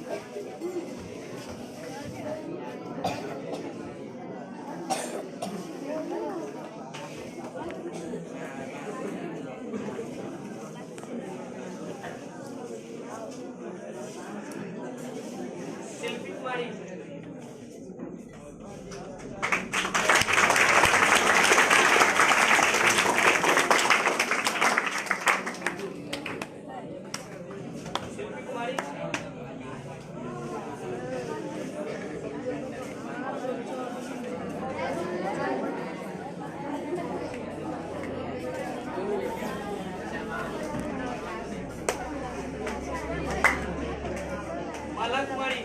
शिल्पी कुमारी। शिल्पी कुमारी। माला कुमारी।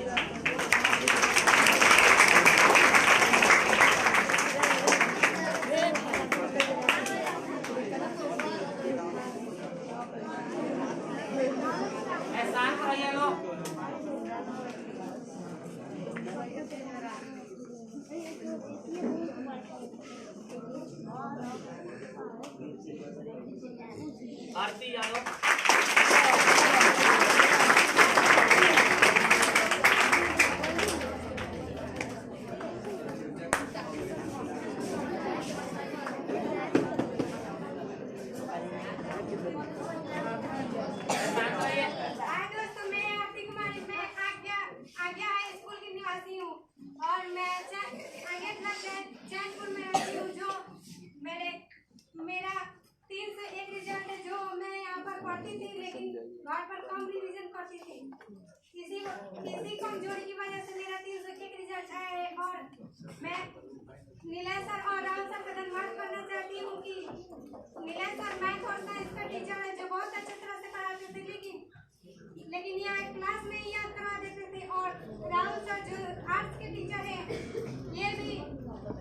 शांत रहिए लोग। आरती यादव। हाय दोस्तों, मैं आरती कुमारी, मैं आज्ञा हाई स्कूल की निवासी हूँ और मैं चैनपुर में रहती हूँ, जो पर कम रिवीजन करती थी। इसी कमजोरी की वजह से मेरा 301 रिजल्ट आया है और मैं नीलय सर और राहुल सर का धन्यवाद करना चाहती हूँ कि नीलय सर मैथ और साइंस का टीचर है जो बहुत अच्छी तरह से पढ़ाते थे, लेकिन यहाँ क्लास में ही याद करवा देते थे। और राहुल सर जो आर्ट्स के टीचर हैं ये भी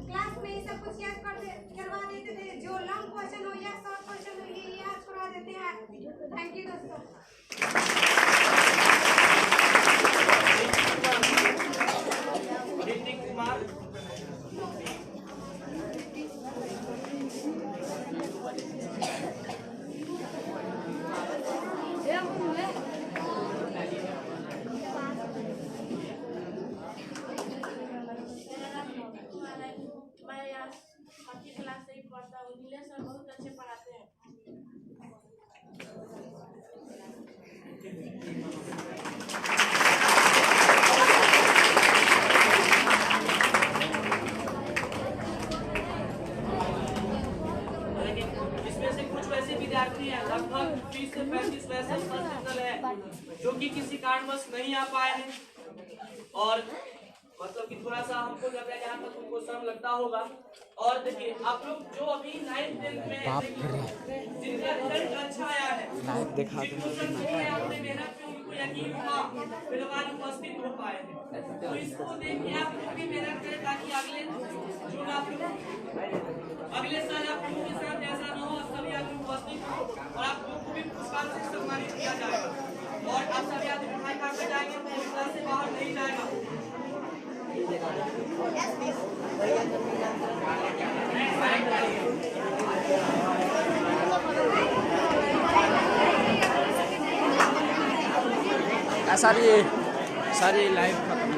क्लास में ही सब कुछ याद करवा देते थे, जो लॉन्ग क्वेश्चन हो या शॉर्ट क्वेश्चन हो ये याद करवा देते हैं। थैंक यू दोस्तों। ऋतिक कुमार। मैं यहाँ अच्छी क्लास से ही पढ़ता हूँ। नीलेश सर बहुत अच्छे पढ़ाते हैं। लेकिन इसमें से कुछ वैसे विद्यार्थी हैं, लगभग 30 से 35 वैसे फर्स्ट है जो कि किसी कारणवश नहीं आ पाए हैं और मतलब कि थोड़ा सा हमको लग रहा है यहाँ तक उनको शर्म लगता होगा। और देखिए आप लोग जो अभी 9th 10th में जिनका रिजल्ट अच्छा आया है, जिनको आपने मेहनत पे उनको यकीन हुआ फिर आज उपस्थित हो पाए हैं, तो इसको देख के आप लोग भी मेहनत करें ताकि अगले जो आप लोग अगले साल आप लोगों के साथ ऐसा न हो, सभी आदमी उपस्थित हो और आप लोगों को भी पुरस्कार से सम्मानित किया जाएगा और आप सभी आदमी पढ़ाई करके जाएंगे तो क्लास से बाहर नहीं जाएगा। सारी लाइव खत्म।